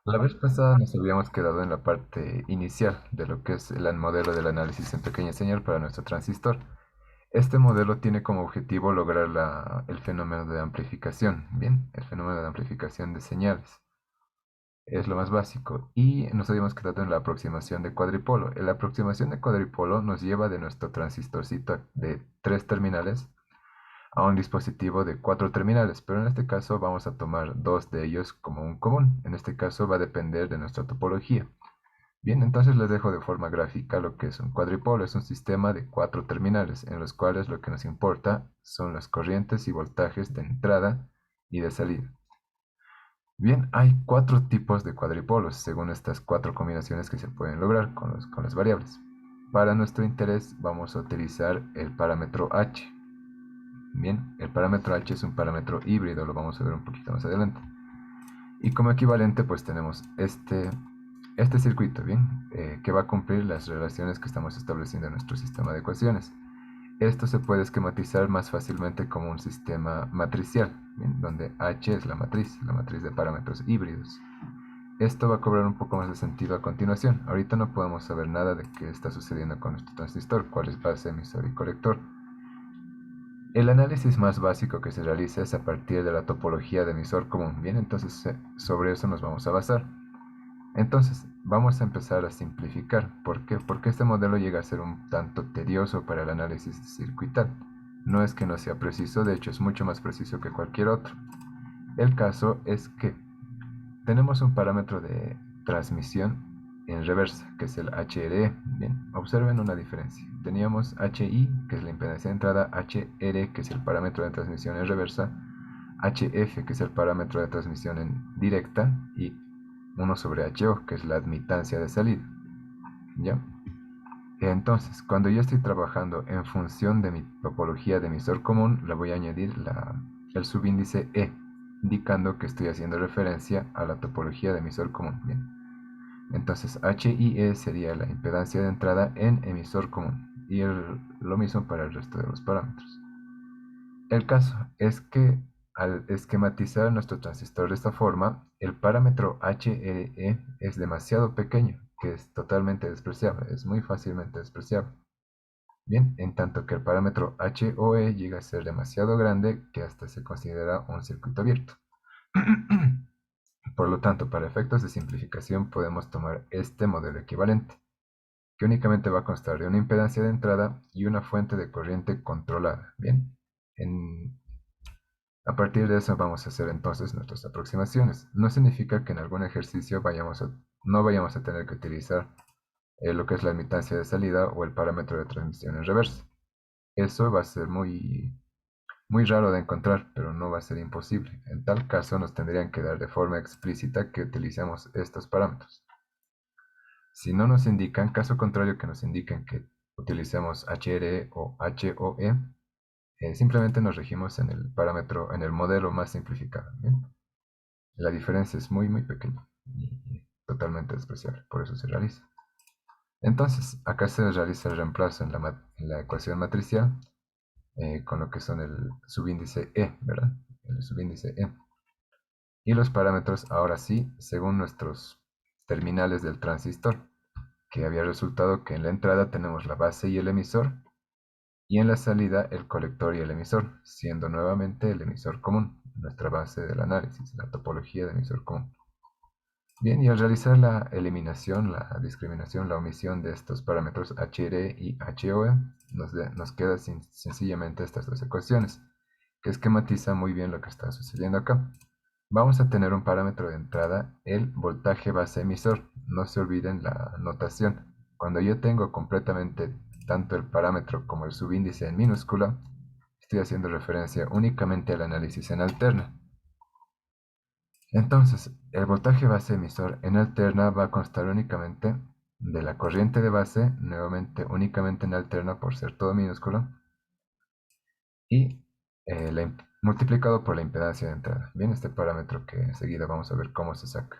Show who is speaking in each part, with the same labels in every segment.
Speaker 1: La vez pasada nos habíamos quedado en la parte inicial de lo que es el modelo del análisis en pequeña señal para nuestro transistor. Este modelo tiene como objetivo lograr el fenómeno de amplificación, bien, el fenómeno de amplificación de señales. Es lo más básico. Y nos habíamos quedado en la aproximación de cuadripolo. La aproximación de cuadripolo nos lleva de nuestro transistorcito de tres terminales a un dispositivo de cuatro terminales, pero en este caso vamos a tomar dos de ellos como un común. En este caso va a depender de nuestra topología. Bien, entonces les dejo de forma gráfica lo que es un cuadripolo. Es un sistema de cuatro terminales en los cuales lo que nos importa son las corrientes y voltajes de entrada y de salida. Bien, hay cuatro tipos de cuadripolos según estas cuatro combinaciones que se pueden lograr con las variables. Para nuestro interés vamos a utilizar el parámetro h. Bien, el parámetro h es un parámetro híbrido, lo vamos a ver un poquito más adelante. Y como equivalente pues tenemos este circuito, ¿bien? Que va a cumplir las relaciones que estamos estableciendo en nuestro sistema de ecuaciones. Esto se puede esquematizar más fácilmente como un sistema matricial, ¿bien? Donde H es la matriz de parámetros híbridos. Esto va a cobrar un poco más de sentido a continuación. Ahorita no podemos saber nada de qué está sucediendo con nuestro transistor, cuál es base, emisor y colector. El análisis más básico que se realiza es a partir de la topología de emisor común. Bien, entonces sobre eso nos vamos a basar. Entonces, vamos a empezar a simplificar. ¿Por qué? Porque este modelo llega a ser un tanto tedioso para el análisis circuital. No es que no sea preciso, de hecho es mucho más preciso que cualquier otro. El caso es que tenemos un parámetro de transmisión en reversa, que es el HRE. Bien, observen una diferencia. Teníamos HI, que es la impedancia de entrada, HR, que es el parámetro de transmisión en reversa, HF, que es el parámetro de transmisión en directa, y 1 sobre HO, que es la admitancia de salida. ¿Ya? Entonces, cuando yo estoy trabajando en función de mi topología de emisor común, le voy a añadir el subíndice E, indicando que estoy haciendo referencia a la topología de emisor común. Bien. Entonces, HIE sería la impedancia de entrada en emisor común. Y lo mismo para el resto de los parámetros. El caso es que al esquematizar nuestro transistor de esta forma, el parámetro HRE es demasiado pequeño, que es totalmente despreciable, es muy fácilmente despreciable. Bien, en tanto que el parámetro HOE llega a ser demasiado grande, que hasta se considera un circuito abierto. Por lo tanto, para efectos de simplificación podemos tomar este modelo equivalente, que únicamente va a constar de una impedancia de entrada y una fuente de corriente controlada. Bien, a partir de eso vamos a hacer entonces nuestras aproximaciones. No significa que en algún ejercicio no vayamos a tener que utilizar lo que es la admitancia de salida o el parámetro de transmisión en reversa. Eso va a ser muy raro de encontrar, pero no va a ser imposible. En tal caso nos tendrían que dar de forma explícita que utilicemos estos parámetros. Si no nos indican, caso contrario que nos indiquen que utilicemos HRE o HOE, simplemente nos regimos en el parámetro, en el modelo más simplificado. ¿Bien? La diferencia es muy pequeña y totalmente despreciable, por eso se realiza. Entonces, acá se realiza el reemplazo en la ecuación matricial con lo que son el subíndice E, ¿verdad? El subíndice E. Y los parámetros, ahora sí, según nuestros terminales del transistor, que había resultado que en la entrada tenemos la base y el emisor, y en la salida el colector y el emisor, siendo nuevamente el emisor común, nuestra base del análisis, la topología de emisor común. Bien, y al realizar la eliminación, la discriminación, la omisión de estos parámetros HRE y HOE, nos quedan sencillamente estas dos ecuaciones, que esquematiza muy bien lo que está sucediendo acá. Vamos a tener un parámetro de entrada, el voltaje base emisor. No se olviden la notación. Cuando yo tengo completamente tanto el parámetro como el subíndice en minúscula, estoy haciendo referencia únicamente al análisis en alterna. Entonces, el voltaje base emisor en alterna va a constar únicamente de la corriente de base, nuevamente únicamente en alterna por ser todo minúsculo, y multiplicado por la impedancia de entrada. Bien, este parámetro que enseguida vamos a ver cómo se saca.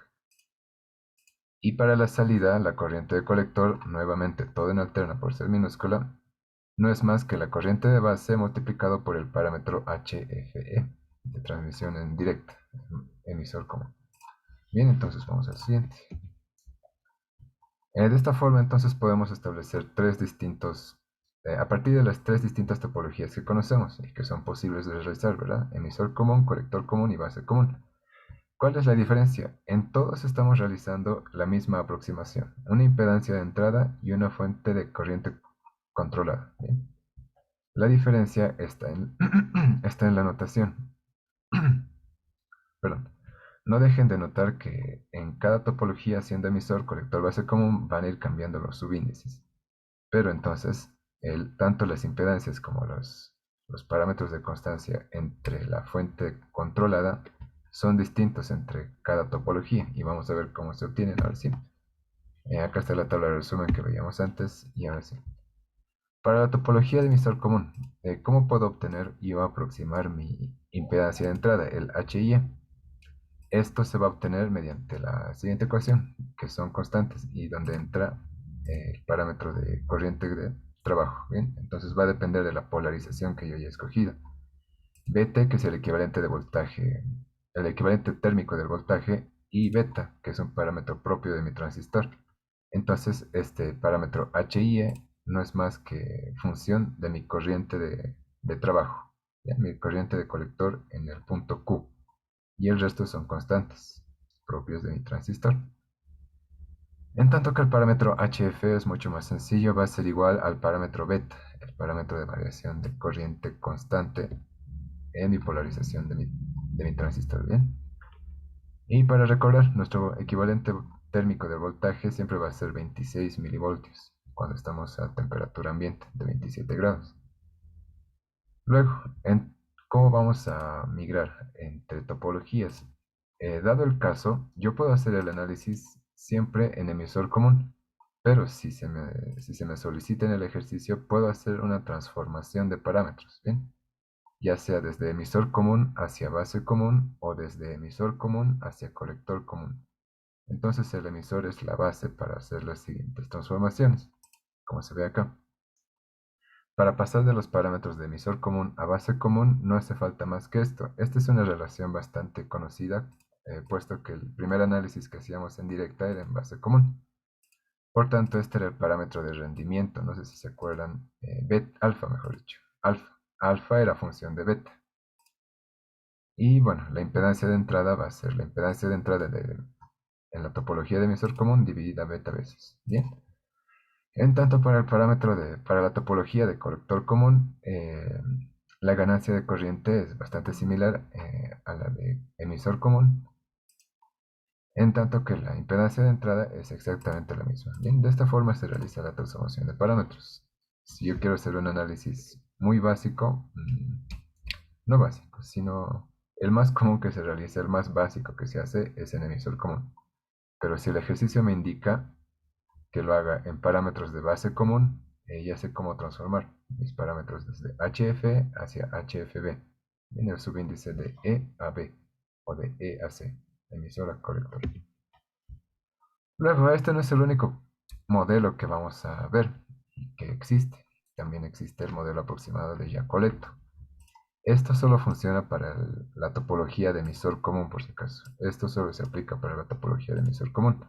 Speaker 1: Y para la salida, la corriente de colector, nuevamente todo en alterna por ser minúscula, no es más que la corriente de base multiplicado por el parámetro HFE, de transmisión en directa, emisor común. Bien, entonces vamos al siguiente. De esta forma, entonces podemos establecer a partir de las tres distintas topologías que conocemos y que son posibles de realizar, ¿verdad? Emisor común, colector común y base común. ¿Cuál es la diferencia? En todos estamos realizando la misma aproximación, una impedancia de entrada y una fuente de corriente controlada. ¿Bien? La diferencia está está en la notación. Perdón. No dejen de notar que en cada topología, siendo emisor, colector, base común, van a ir cambiando los subíndices. Pero entonces, tanto las impedancias como los parámetros de constancia entre la fuente controlada son distintos entre cada topología. Y vamos a ver cómo se obtienen ahora sí. Acá está la tabla de resumen que veíamos antes y ahora sí. Para la topología de emisor común, ¿cómo puedo obtener y o aproximar mi impedancia de entrada, el HIE? Esto se va a obtener mediante la siguiente ecuación, que son constantes y donde entra el parámetro de corriente de trabajo. Bien, entonces va a depender de la polarización que yo haya escogido. Bt, que es el equivalente de voltaje, el equivalente térmico del voltaje, y beta, que es un parámetro propio de mi transistor. Entonces, este parámetro HIE no es más que función de mi corriente de trabajo, ¿ya? Mi corriente de colector en el punto Q, y el resto son constantes propios de mi transistor. En tanto que el parámetro HF es mucho más sencillo, va a ser igual al parámetro beta, el parámetro de variación de corriente constante en mi polarización de mi transistor. Bien. Y para recordar, nuestro equivalente térmico de voltaje siempre va a ser 26 milivoltios cuando estamos a temperatura ambiente de 27 grados. Luego, ¿cómo vamos a migrar entre topologías? Dado el caso, yo puedo hacer el análisis siempre en emisor común, pero si se me solicita en el ejercicio, puedo hacer una transformación de parámetros, ¿bien? Ya sea desde emisor común hacia base común o desde emisor común hacia colector común. Entonces el emisor es la base para hacer las siguientes transformaciones, como se ve acá. Para pasar de los parámetros de emisor común a base común no hace falta más que esto. Esta es una relación bastante conocida, puesto que el primer análisis que hacíamos en directa era en base común. Por tanto, este era el parámetro de rendimiento, no sé si se acuerdan, alfa mejor dicho, alfa. Alfa era función de beta. Y bueno, la impedancia de entrada va a ser la impedancia de entrada en la topología de emisor común dividida beta veces. Bien. En tanto, para la topología de colector común, la ganancia de corriente es bastante similar a la de emisor común, en tanto que la impedancia de entrada es exactamente la misma. Bien, de esta forma se realiza la transformación de parámetros. Si yo quiero hacer un análisis muy básico, no básico, sino el más común que se realiza, el más básico que se hace es en emisor común. Pero si el ejercicio me indica que lo haga en parámetros de base común, ya sé cómo transformar mis parámetros desde HF hacia HFB, en el subíndice de E a B o de E a C, emisora colector. Luego, este no es el único modelo que vamos a ver y que existe. También existe el modelo aproximado de Giacoletto. Esto solo funciona para la topología de emisor común, por si acaso. Esto solo se aplica para la topología de emisor común.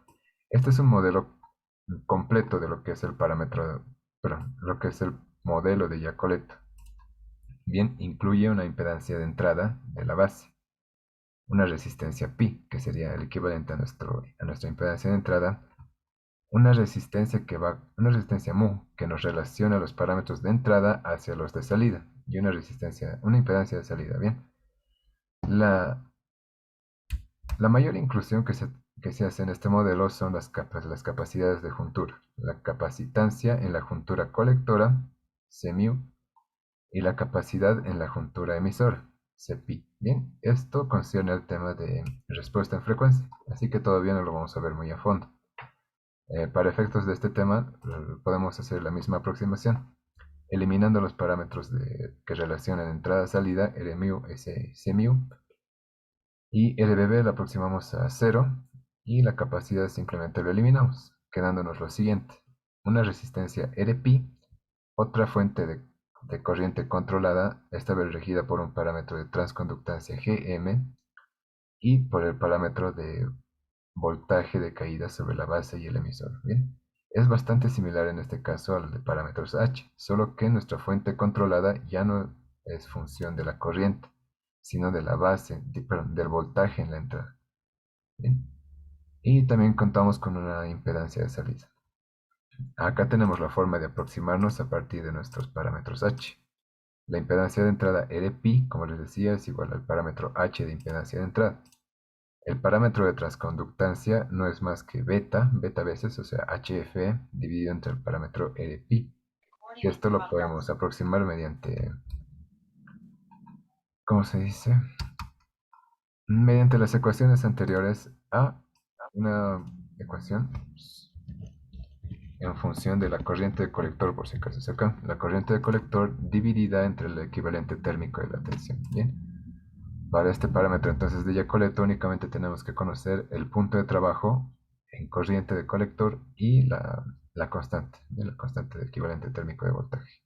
Speaker 1: Este es un modelo completo de lo que es el parámetro, perdón, lo que es el modelo de Giacoletto. Bien, incluye una impedancia de entrada de la base, una resistencia pi, que sería el equivalente a nuestra impedancia de entrada, una resistencia mu, que nos relaciona los parámetros de entrada hacia los de salida, y una impedancia de salida. Bien, la, la mayor inclusión que se hace en este modelo son las capacidades de juntura, la capacitancia en la juntura colectora, Cmu, y la capacidad en la juntura emisora, Cpi. Bien, esto concierne al tema de respuesta en frecuencia, así que todavía no lo vamos a ver muy a fondo. Para efectos de este tema, podemos hacer la misma aproximación, eliminando los parámetros que relacionan entrada-salida, Rmu y Cmu, y LBB lo aproximamos a 0 y la capacidad simplemente lo eliminamos, quedándonos lo siguiente: una resistencia Rpi, otra fuente de corriente controlada, esta vez regida por un parámetro de transconductancia Gm y por el parámetro de voltaje de caída sobre la base y el emisor. Bien, es bastante similar en este caso al de parámetros H, solo que nuestra fuente controlada ya no es función de la corriente, sino de la base, perdón, del voltaje en la entrada. Bien. Y también contamos con una impedancia de salida. Acá tenemos la forma de aproximarnos a partir de nuestros parámetros H. La impedancia de entrada E de pi, como les decía, es igual al parámetro H de impedancia de entrada. El parámetro de transconductancia no es más que beta veces, o sea, HFE, dividido entre el parámetro E de pi. Y esto lo podemos aproximar mediante, ¿cómo se dice? Mediante las ecuaciones anteriores a una ecuación en función de la corriente de colector, por si acaso es acá, la corriente de colector dividida entre el equivalente térmico de la tensión. Bien, para este parámetro entonces de Yacoleto únicamente tenemos que conocer el punto de trabajo en corriente de colector y la constante, la constante de equivalente térmico de voltaje.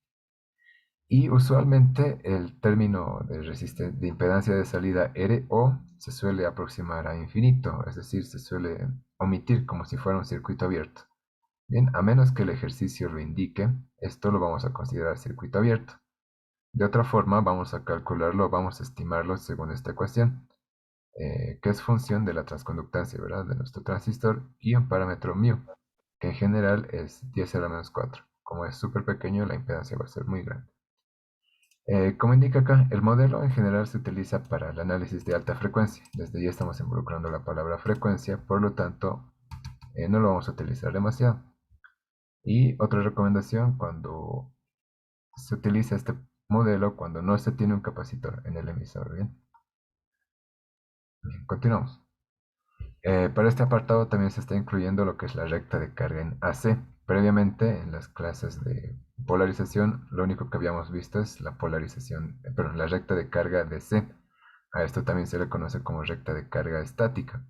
Speaker 1: Y usualmente el término de impedancia de salida RO se suele aproximar a infinito, es decir, se suele omitir como si fuera un circuito abierto. Bien, a menos que el ejercicio lo indique, esto lo vamos a considerar circuito abierto. De otra forma, vamos a calcularlo, vamos a estimarlo según esta ecuación, que es función de la transconductancia, ¿verdad? De nuestro transistor y un parámetro μ, que en general es 10 a la menos 4. Como es súper pequeño, la impedancia va a ser muy grande. Como indica acá, el modelo en general se utiliza para el análisis de alta frecuencia. Desde ya estamos involucrando la palabra frecuencia, por lo tanto, no lo vamos a utilizar demasiado. Y otra recomendación, cuando se utiliza este modelo, cuando no se tiene un capacitor en el emisor. Bien, bien, continuamos. Para este apartado también se está incluyendo lo que es la recta de carga en AC. Previamente, en las clases de polarización, lo único que habíamos visto es la polarización, perdón, la recta de carga DC. A esto también se le conoce como recta de carga estática.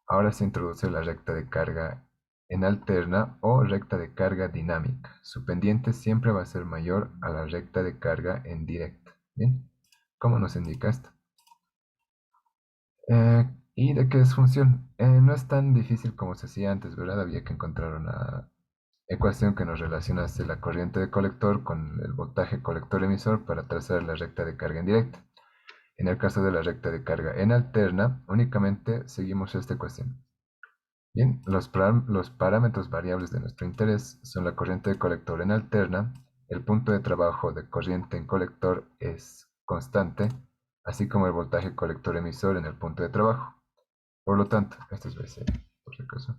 Speaker 1: Ahora se introduce la recta de carga en alterna o recta de carga dinámica. Su pendiente siempre va a ser mayor a la recta de carga en directa. Bien, ¿cómo nos indica esto? ¿Y de qué es función? No es tan difícil como se hacía antes, ¿verdad? Había que encontrar una ecuación que nos relacionase la corriente de colector con el voltaje colector-emisor para trazar la recta de carga en directa. En el caso de la recta de carga en alterna, únicamente seguimos esta ecuación. Bien, los parámetros variables de nuestro interés son la corriente de colector en alterna, el punto de trabajo de corriente en colector es constante, así como el voltaje colector emisor en el punto de trabajo. Por lo tanto, esto es BC, por si acaso.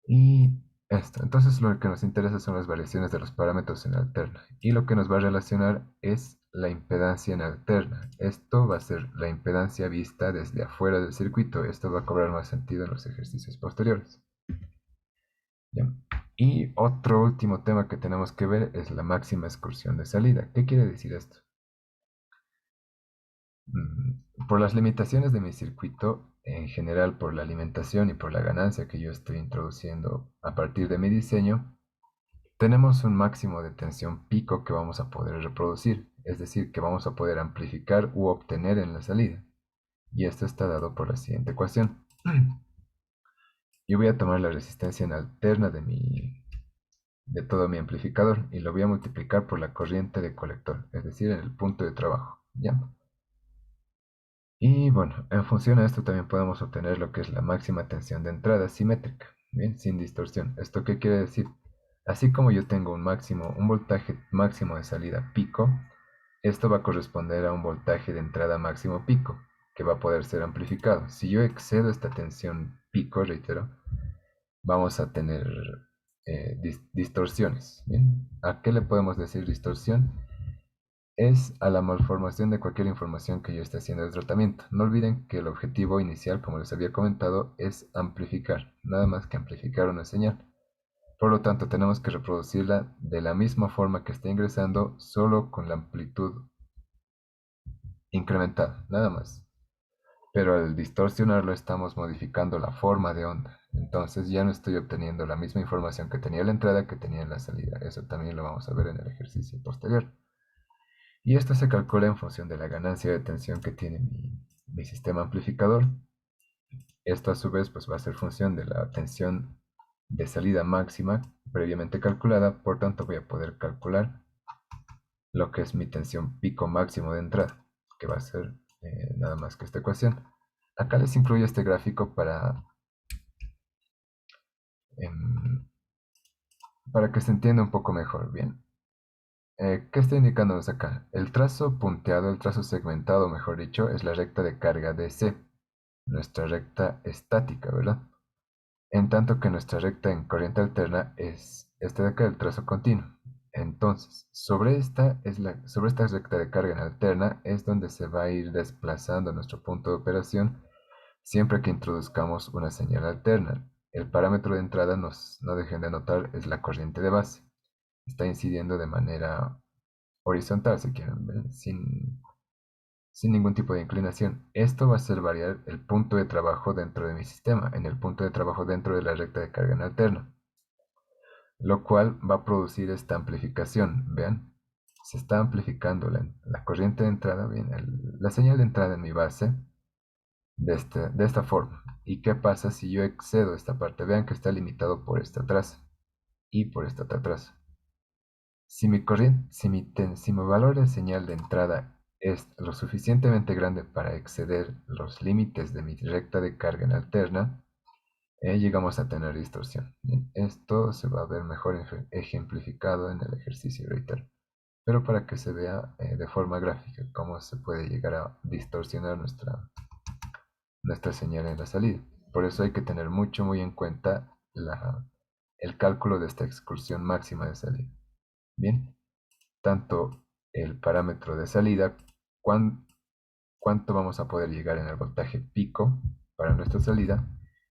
Speaker 1: Y esto. Entonces lo que nos interesa son las variaciones de los parámetros en alterna. Y lo que nos va a relacionar es la impedancia en alterna. Esto va a ser la impedancia vista desde afuera del circuito. Esto va a cobrar más sentido en los ejercicios posteriores. Bien. Y otro último tema que tenemos que ver es la máxima excursión de salida. ¿Qué quiere decir esto? Por las limitaciones de mi circuito, en general por la alimentación y por la ganancia que yo estoy introduciendo a partir de mi diseño, tenemos un máximo de tensión pico que vamos a poder reproducir, es decir, que vamos a poder amplificar u obtener en la salida. Y esto está dado por la siguiente ecuación. Yo voy a tomar la resistencia en alterna de todo mi amplificador y lo voy a multiplicar por la corriente de colector, es decir, en el punto de trabajo. ¿Ya? Y bueno, en función a esto también podemos obtener lo que es la máxima tensión de entrada simétrica, ¿bien? Sin distorsión. ¿Esto qué quiere decir? Así como yo tengo un voltaje máximo de salida pico, esto va a corresponder a un voltaje de entrada máximo pico, que va a poder ser amplificado. Si yo excedo esta tensión pico, reitero, vamos a tener distorsiones, ¿bien? ¿A qué le podemos decir distorsión? Es a la malformación de cualquier información que yo esté haciendo de tratamiento. No olviden que el objetivo inicial, como les había comentado, es amplificar, nada más que amplificar una señal. Por lo tanto, tenemos que reproducirla de la misma forma que está ingresando, solo con la amplitud incrementada, nada más. Pero al distorsionarlo estamos modificando la forma de onda. Entonces ya no estoy obteniendo la misma información que tenía en la entrada que tenía en la salida. Eso también lo vamos a ver en el ejercicio posterior. Y esto se calcula en función de la ganancia de tensión que tiene mi sistema amplificador. Esto a su vez pues va a ser función de la tensión de salida máxima previamente calculada, por tanto voy a poder calcular lo que es mi tensión pico máximo de entrada, que va a ser nada más que esta ecuación. Acá les incluyo este gráfico em, para que se entienda un poco mejor. Bien, ¿qué está indicándonos acá? El trazo punteado, el trazo segmentado, mejor dicho, es la recta de carga DC, nuestra recta estática, ¿verdad? En tanto que nuestra recta en corriente alterna es esta de acá, el trazo continuo. Entonces, sobre esta recta de carga en alterna es donde se va a ir desplazando nuestro punto de operación siempre que introduzcamos una señal alterna. El parámetro de entrada, no dejen de notar, es la corriente de base. Está incidiendo de manera horizontal, si quieren, ¿ven? Sin ningún tipo de inclinación. Esto va a hacer variar el punto de trabajo dentro de mi sistema, en el punto de trabajo dentro de la recta de carga en alterna, lo cual va a producir esta amplificación. Vean, se está amplificando la corriente de entrada, bien, la señal de entrada en mi base de esta forma. ¿Y qué pasa si yo excedo esta parte? Vean que está limitado por esta traza y por esta otra traza. Si mi corriente, si mi valor de señal de entrada es lo suficientemente grande para exceder los límites de mi recta de carga en alterna, llegamos a tener distorsión. Esto se va a ver mejor ejemplificado en el ejercicio, reitero. Pero para que se vea de forma gráfica cómo se puede llegar a distorsionar nuestra señal en la salida. Por eso hay que tener muy en cuenta el cálculo de esta excursión máxima de salida. Bien, tanto el parámetro de salida, cuánto vamos a poder llegar en el voltaje pico para nuestra salida,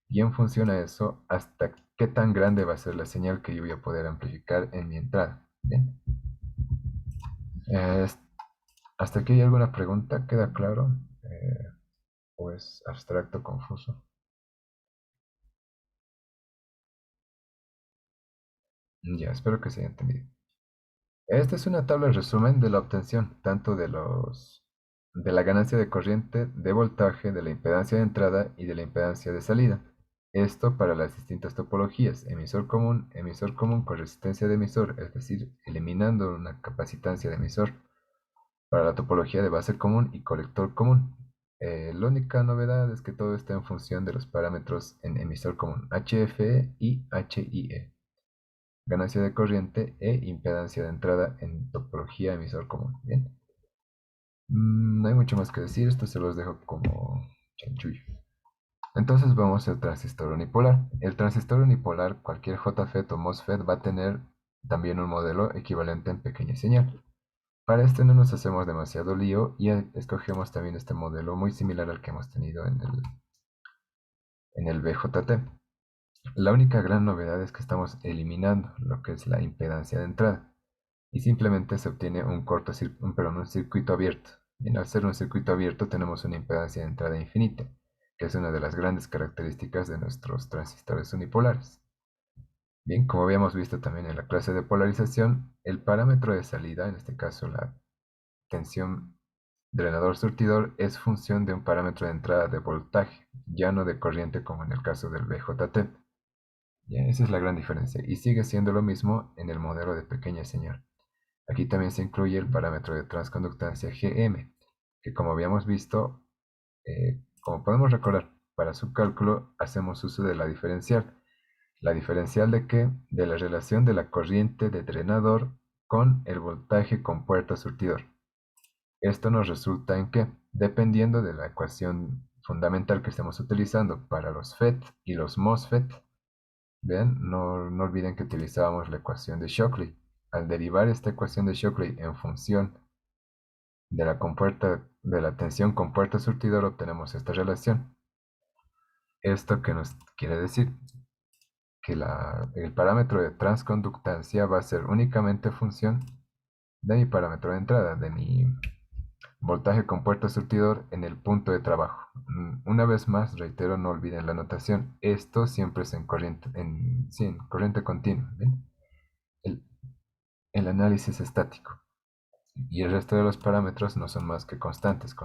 Speaker 1: y en función a eso, hasta qué tan grande va a ser la señal que yo voy a poder amplificar en mi entrada. Bien. Eh, ¿Hasta aquí hay alguna pregunta? ¿Queda claro? ¿O es abstracto, confuso? Ya, espero que se haya entendido. Esta es una tabla de resumen de la obtención tanto de la ganancia de corriente, de voltaje, de la impedancia de entrada y de la impedancia de salida. Esto para las distintas topologías, emisor común con resistencia de emisor, es decir, eliminando una capacitancia de emisor, para la topología de base común y colector común. La única novedad es que todo está en función de los parámetros en emisor común, HFE y HIE, ganancia de corriente e impedancia de entrada en topología emisor común. Bien. No hay mucho más que decir, esto se los dejo como chanchullo. Entonces vamos al transistor unipolar. El transistor unipolar, cualquier JFET o MOSFET va a tener también un modelo equivalente en pequeña señal. Para este no nos hacemos demasiado lío y escogemos también este modelo muy similar al que hemos tenido en el BJT. La única gran novedad es que estamos eliminando lo que es la impedancia de entrada y simplemente se obtiene un circuito abierto. Y al ser un circuito abierto tenemos una impedancia de entrada infinita, que es una de las grandes características de nuestros transistores unipolares. Bien, como habíamos visto también en la clase de polarización, el parámetro de salida, en este caso la tensión drenador-surtidor, es función de un parámetro de entrada de voltaje, ya no de corriente como en el caso del BJT. Bien, esa es la gran diferencia y sigue siendo lo mismo en el modelo de pequeña señal. Aquí también se incluye el parámetro de transconductancia Gm, que como habíamos visto, como podemos recordar, para su cálculo hacemos uso de la diferencial. ¿La diferencial de qué? De la relación de la corriente de drenador con el voltaje con puerta surtidor. Esto nos resulta en que, dependiendo de la ecuación fundamental que estemos utilizando para los FET y los MOSFET, vean, no olviden que utilizábamos la ecuación de Shockley. Al derivar esta ecuación de Shockley en función de la tensión con puerta surtidor, obtenemos esta relación. ¿Esto qué nos quiere decir? Que el parámetro de transconductancia va a ser únicamente función de mi parámetro de entrada, de mi voltaje con puerta surtidor en el punto de trabajo. Una vez más, reitero, no olviden la notación. Esto siempre es sí, en corriente continua. ¿Bien? El, el análisis estático. Y el resto de los parámetros no son más que constantes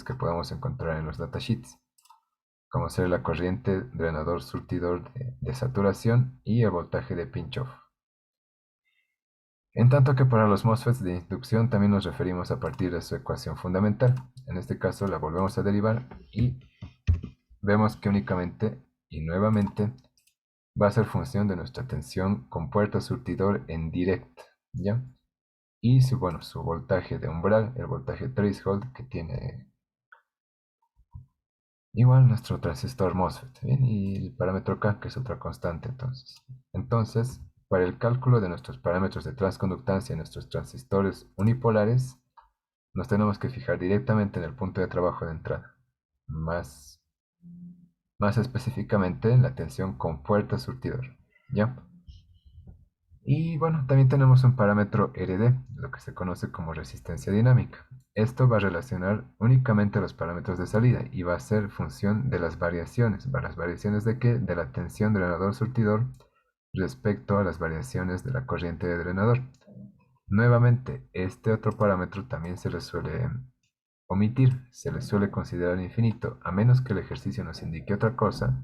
Speaker 1: que podemos encontrar en los datasheets. como ser la corriente, drenador, surtidor de saturación y el voltaje de pinch-off. En tanto que para los MOSFETs de inducción también nos referimos a partir de su ecuación fundamental. En este caso la volvemos a derivar y vemos que únicamente y nuevamente va a ser función de nuestra tensión con puerto surtidor en directo, ¿ya? Y su voltaje de umbral, el voltaje threshold que tiene igual nuestro transistor MOSFET, ¿bien? Y el parámetro K, que es otra constante, entonces. Entonces, para el cálculo de nuestros parámetros de transconductancia en nuestros transistores unipolares, nos tenemos que fijar directamente en el punto de trabajo de entrada, más, más específicamente en la tensión con puerta surtidor, ¿ya? Y bueno, también tenemos un parámetro RD, lo que se conoce como resistencia dinámica. Esto va a relacionar únicamente los parámetros de salida y va a ser función de las variaciones. ¿Las variaciones de qué? De la tensión drenador-surtidor respecto a las variaciones de la corriente de drenador. Nuevamente, este otro parámetro también se le suele omitir, se le suele considerar infinito, a menos que el ejercicio nos indique otra cosa.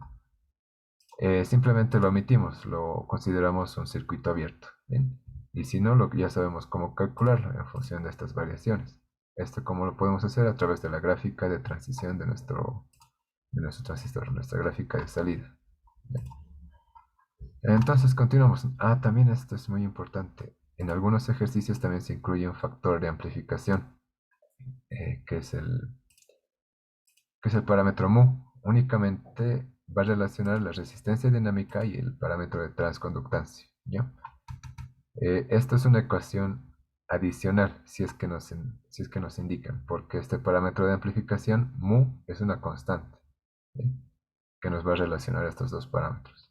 Speaker 1: Simplemente lo omitimos, lo consideramos un circuito abierto, ¿bien? Y si no, ya sabemos cómo calcularlo en función de estas variaciones. Esto cómo lo podemos hacer a través de la gráfica de transición de nuestro transistor, nuestra gráfica de salida. ¿Bien? Entonces continuamos. También esto es muy importante. En algunos ejercicios también se incluye un factor de amplificación, que es el parámetro mu. Únicamente va a relacionar la resistencia dinámica y el parámetro de transconductancia, ¿ya? Esto es una ecuación adicional, si es que nos indican, porque este parámetro de amplificación, mu, es una constante, ¿sí? Que nos va a relacionar estos dos parámetros.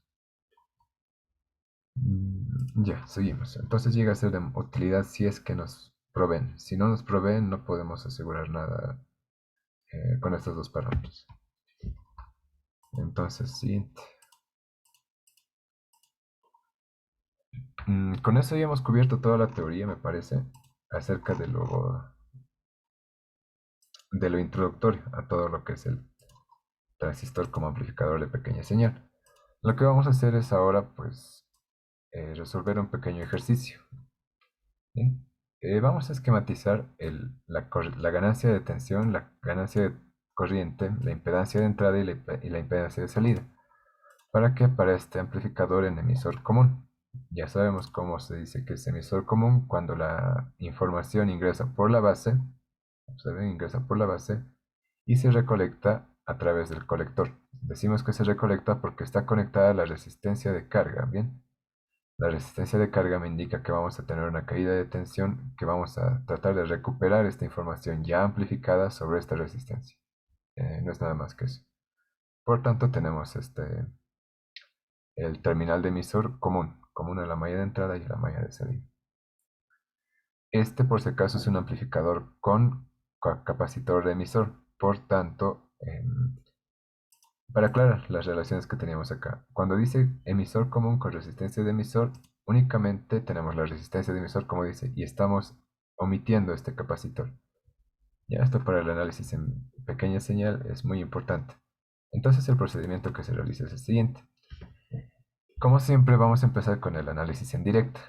Speaker 1: Ya, seguimos. Entonces llega a ser de utilidad si es que nos proveen. Si no nos proveen, no podemos asegurar nada con estos dos parámetros. Entonces, siguiente. Con eso ya hemos cubierto toda la teoría, me parece, acerca de lo introductorio a todo lo que es el transistor como amplificador de pequeña señal. Lo que vamos a hacer es ahora, pues, resolver un pequeño ejercicio. ¿Bien? Vamos a esquematizar la ganancia de tensión, la ganancia de corriente, la impedancia de entrada y la impedancia de salida. ¿Para qué? Para este amplificador en emisor común. Ya sabemos cómo se dice que es emisor común cuando la información ingresa por la base, observen, ingresa por la base y se recolecta a través del colector. Decimos que se recolecta porque está conectada a la resistencia de carga, ¿bien? La resistencia de carga me indica que vamos a tener una caída de tensión, que vamos a tratar de recuperar esta información ya amplificada sobre esta resistencia. No es nada más que eso. Por tanto, tenemos el terminal de emisor común a la malla de entrada y a la malla de salida. Este, por si acaso, es un amplificador con capacitor de emisor. Por tanto, para aclarar las relaciones que teníamos acá, cuando dice emisor común con resistencia de emisor, únicamente tenemos la resistencia de emisor, como dice, y estamos omitiendo este capacitor. Ya esto para el análisis en pequeña señal es muy importante. Entonces el procedimiento que se realiza es el siguiente. Como siempre, vamos a empezar con el análisis en directo.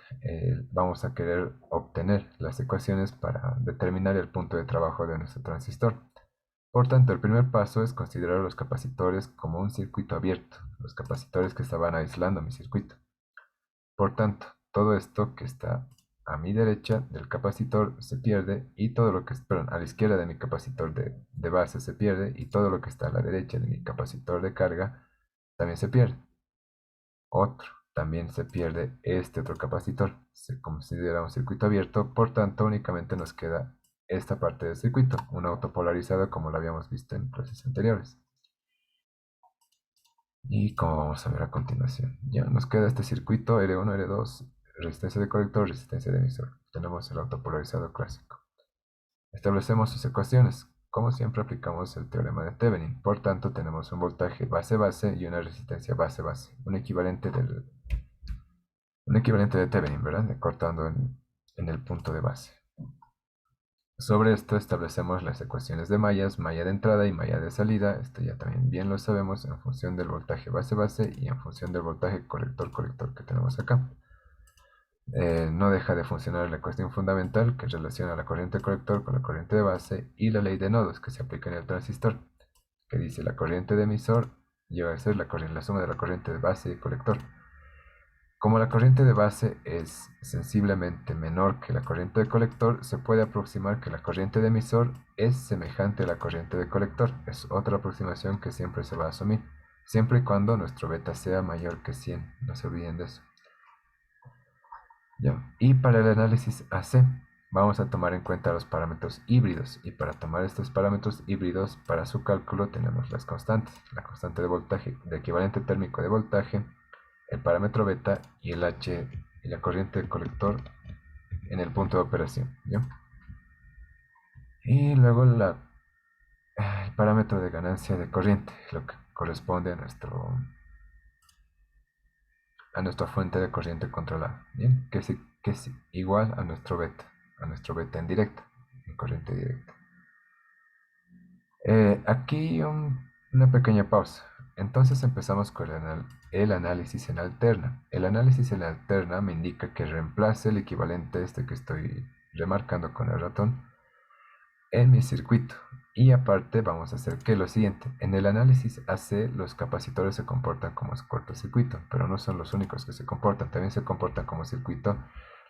Speaker 1: Vamos a querer obtener las ecuaciones para determinar el punto de trabajo de nuestro transistor. Por tanto, el primer paso es considerar los capacitores como un circuito abierto, los capacitores que estaban aislando mi circuito. Por tanto, todo esto que está a mi derecha del capacitor se pierde y todo lo que, perdón, a la izquierda de mi capacitor de base se pierde y todo lo que está a la derecha de mi capacitor de carga también se pierde. También se pierde este otro capacitor. Se considera un circuito abierto, por tanto únicamente nos queda esta parte del circuito, un autopolarizado como lo habíamos visto en clases anteriores. Y como vamos a ver a continuación, ya nos queda este circuito R1, R2, resistencia de colector, resistencia de emisor. Tenemos el autopolarizado clásico. Establecemos sus ecuaciones. Como siempre aplicamos el teorema de Thevenin. Por tanto, tenemos un voltaje base-base y una resistencia base-base. Un equivalente de Thevenin, ¿verdad? Cortando en el punto de base. Sobre esto establecemos las ecuaciones de mallas, malla de entrada y malla de salida. Esto ya también bien lo sabemos en función del voltaje base-base y en función del voltaje colector-colector que tenemos acá. No deja de funcionar la cuestión fundamental que relaciona la corriente colector con la corriente de base y la ley de nodos que se aplica en el transistor, que dice la corriente de emisor llega a ser la suma de la corriente de base y colector. Como la corriente de base es sensiblemente menor que la corriente de colector, se puede aproximar que la corriente de emisor es semejante a la corriente de colector. Es otra aproximación que siempre se va a asumir, siempre y cuando nuestro beta sea mayor que 100. No se olviden de eso. ¿Ya? Y para el análisis AC vamos a tomar en cuenta los parámetros híbridos, y para tomar estos parámetros híbridos para su cálculo tenemos las constantes, la constante de voltaje, de equivalente térmico de voltaje, el parámetro beta y el H y la corriente del colector en el punto de operación, ¿ya? Y luego el parámetro de ganancia de corriente, lo que corresponde a nuestra fuente de corriente controlada, ¿bien? Que es igual a nuestro beta en directa, en corriente directa. Aquí una pequeña pausa. Entonces empezamos con el análisis en alterna. El análisis en alterna me indica que reemplace el equivalente este que estoy remarcando con el ratón en mi circuito. Y aparte vamos a hacer que lo siguiente. En el análisis AC los capacitores se comportan como cortocircuito, pero no son los únicos que se comportan. También se comportan como circuito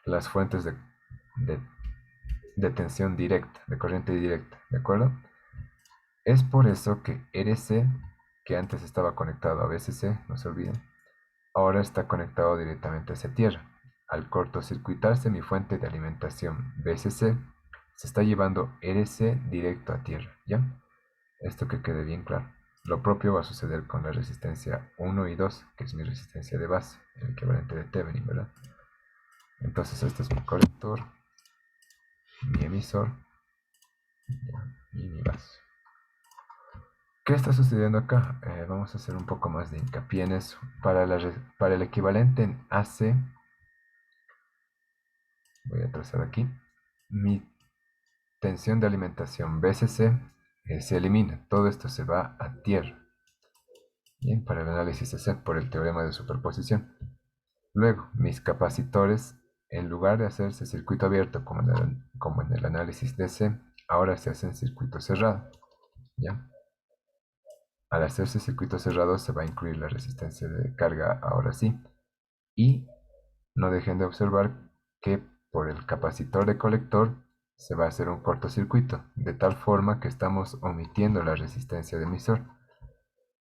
Speaker 1: las fuentes de, de tensión directa, de corriente directa, ¿de acuerdo? Es por eso que RC, que antes estaba conectado a VCC, no se olviden, ahora está conectado directamente hacia tierra. Al cortocircuitarse mi fuente de alimentación VCC, se está llevando RC directo a tierra, ¿ya? Esto que quede bien claro. Lo propio va a suceder con la resistencia 1 y 2, que es mi resistencia de base, el equivalente de Thevenin, ¿verdad? Entonces este es mi colector, mi emisor, y mi base. ¿Qué está sucediendo acá? Vamos a hacer un poco más de hincapié en eso. Para el equivalente en AC, voy a trazar aquí, mi tensión de alimentación BCC se elimina. Todo esto se va a tierra. Bien, para el análisis AC por el teorema de superposición. Luego, mis capacitores, en lugar de hacerse circuito abierto como en el análisis DC, ahora se hacen circuito cerrado. ¿Ya? Al hacerse circuito cerrado se va a incluir la resistencia de carga ahora sí. Y no dejen de observar que por el capacitor de colector se va a hacer un cortocircuito, de tal forma que estamos omitiendo la resistencia de emisor.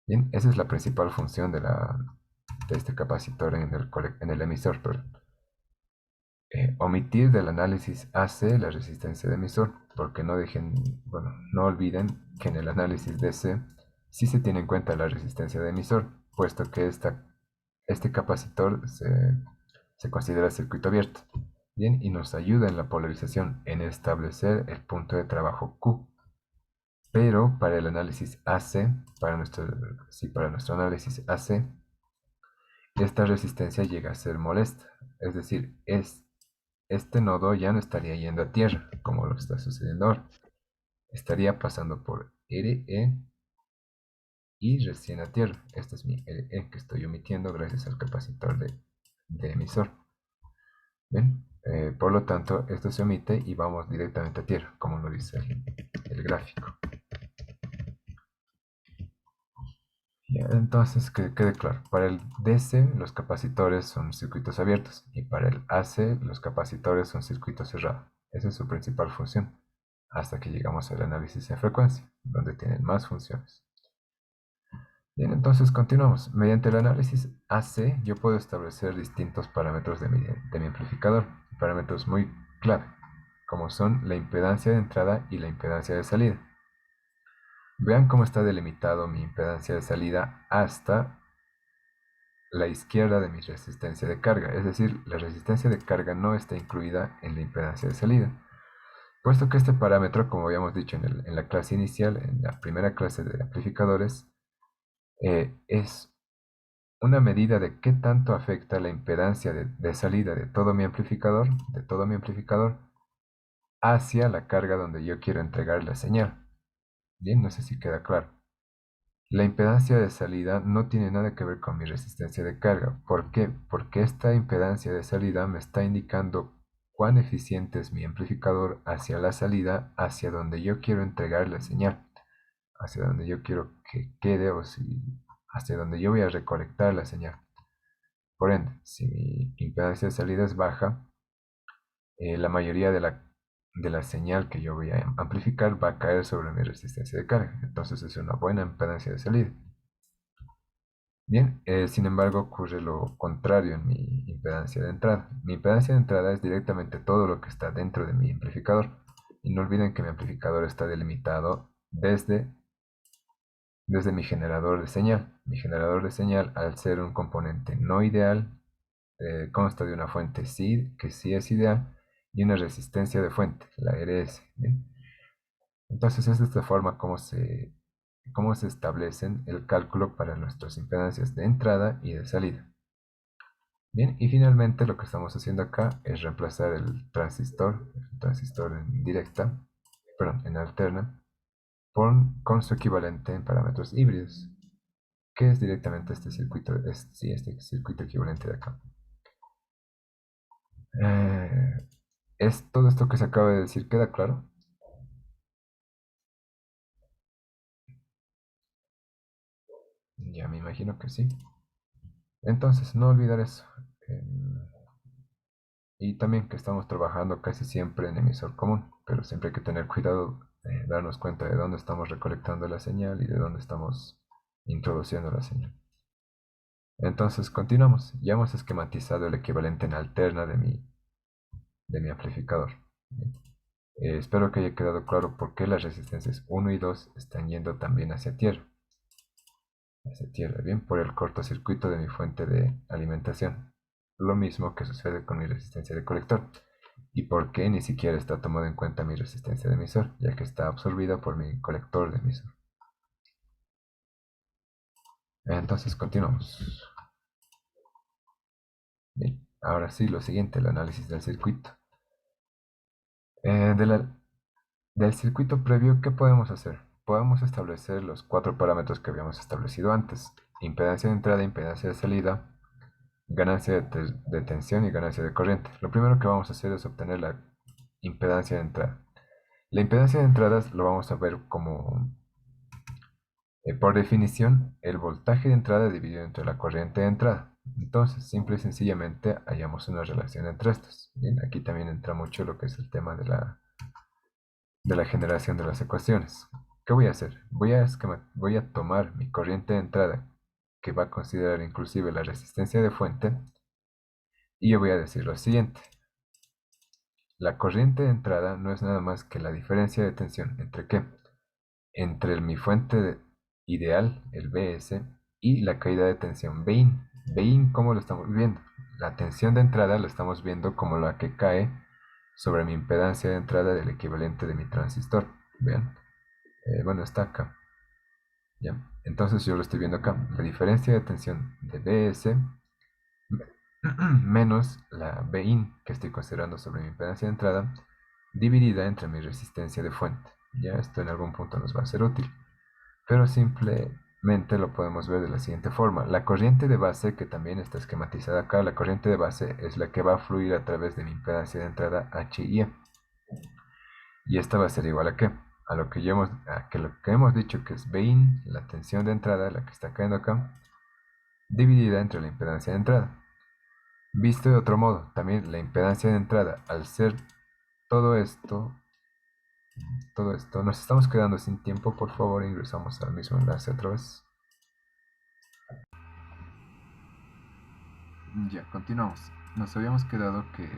Speaker 1: Bien, esa es la principal función de este capacitor en el emisor. Omitir del análisis AC la resistencia de emisor, porque no olviden que en el análisis DC sí se tiene en cuenta la resistencia de emisor, puesto que este capacitor se considera circuito abierto. Bien, y nos ayuda en la polarización en establecer el punto de trabajo Q. Pero para el análisis AC, para nuestro análisis AC, esta resistencia llega a ser molesta. Es decir, este nodo ya no estaría yendo a tierra, como lo que está sucediendo ahora. Estaría pasando por RE y recién a tierra. Este es mi RE que estoy omitiendo gracias al capacitor de emisor. ¿Ven? Por lo tanto, esto se omite y vamos directamente a tierra, como lo dice el gráfico. Ya, entonces, que quede claro, para el DC los capacitores son circuitos abiertos y para el AC los capacitores son circuitos cerrados. Esa es su principal función, hasta que llegamos al análisis de frecuencia, donde tienen más funciones. Bien, entonces continuamos. Mediante el análisis AC yo puedo establecer distintos parámetros de mi amplificador, parámetros muy clave, como son la impedancia de entrada y la impedancia de salida. Vean cómo está delimitado mi impedancia de salida hasta la izquierda de mi resistencia de carga, es decir, la resistencia de carga no está incluida en la impedancia de salida, puesto que este parámetro, como habíamos dicho en la clase inicial, en la primera clase de amplificadores, es una medida de qué tanto afecta la impedancia de salida de todo mi amplificador, hacia la carga donde yo quiero entregar la señal. Bien, no sé si queda claro. La impedancia de salida no tiene nada que ver con mi resistencia de carga. ¿Por qué? Porque esta impedancia de salida me está indicando cuán eficiente es mi amplificador hacia la salida, hacia donde yo quiero entregar la señal, hacia donde yo quiero que quede o si, hacia donde yo voy a recolectar la señal. Por ende, si mi impedancia de salida es baja, la mayoría de la señal que yo voy a amplificar va a caer sobre mi resistencia de carga. Entonces es una buena impedancia de salida. Bien, sin embargo ocurre lo contrario en mi impedancia de entrada. Mi impedancia de entrada es directamente todo lo que está dentro de mi amplificador. Y no olviden que mi amplificador está delimitado desde mi generador de señal. Mi generador de señal, al ser un componente no ideal, consta de una fuente sí, que sí es ideal, y una resistencia de fuente, la RS. ¿Bien? Entonces es de esta forma como se establecen el cálculo para nuestras impedancias de entrada y de salida. Bien, y finalmente lo que estamos haciendo acá es reemplazar el transistor en directa, perdón, en alterna, con su equivalente en parámetros híbridos, que es directamente este circuito, sí, este circuito equivalente de acá. ¿Es todo esto que se acaba de decir queda claro? Ya me imagino que sí. Entonces, no olvidar eso. Y también que estamos trabajando casi siempre en emisor común, pero siempre hay que tener cuidado, darnos cuenta de dónde estamos recolectando la señal y de dónde estamos introduciendo la señal. Entonces, continuamos. Ya hemos esquematizado el equivalente en alterna de mi amplificador. Espero que haya quedado claro por qué las resistencias 1 y 2 están yendo también hacia tierra. Hacia tierra, bien, por el cortocircuito de mi fuente de alimentación. Lo mismo que sucede con mi resistencia de colector. ¿Y por qué ni siquiera está tomado en cuenta mi resistencia de emisor? Ya que está absorbida por mi colector de emisor. Entonces continuamos. Bien, ahora sí, lo siguiente, el análisis del circuito. Eh, de la- del circuito previo, ¿qué podemos hacer? Podemos establecer los cuatro parámetros que habíamos establecido antes. Impedancia de entrada, impedancia de salida, ganancia de tensión y ganancia de corriente. Lo primero que vamos a hacer es obtener la impedancia de entrada. La impedancia de entradas lo vamos a ver como, por definición, el voltaje de entrada dividido entre la corriente de entrada. Entonces, simple y sencillamente hallamos una relación entre estos. Bien, aquí también entra mucho lo que es el tema de la generación de las ecuaciones. ¿Qué voy a hacer? Voy a tomar mi corriente de entrada, que va a considerar inclusive la resistencia de fuente, y yo voy a decir lo siguiente. La corriente de entrada no es nada más que la diferencia de tensión entre ¿qué? Entre mi fuente ideal, el Bs, y la caída de tensión Bin. Bin, ¿cómo lo estamos viendo? La tensión de entrada lo estamos viendo como la que cae sobre mi impedancia de entrada del equivalente de mi transistor. Vean, bueno, está acá. ¿Ya? Entonces yo lo estoy viendo acá. La diferencia de tensión de Bs menos la Bin que estoy considerando sobre mi impedancia de entrada, dividida entre mi resistencia de fuente. Ya esto en algún punto nos va a ser útil, pero simplemente lo podemos ver de la siguiente forma. La corriente de base, que también está esquematizada acá, la corriente de base es la que va a fluir a través de mi impedancia de entrada H y E. Y esta va a ser igual a qué? A lo que, lo que hemos dicho que es Bin, la tensión de entrada, la que está cayendo acá, dividida entre la impedancia de entrada. Visto de otro modo, también la impedancia de entrada, al ser todo esto, nos estamos quedando sin tiempo, por favor ingresamos al mismo enlace otra vez. Ya, continuamos. Nos habíamos quedado que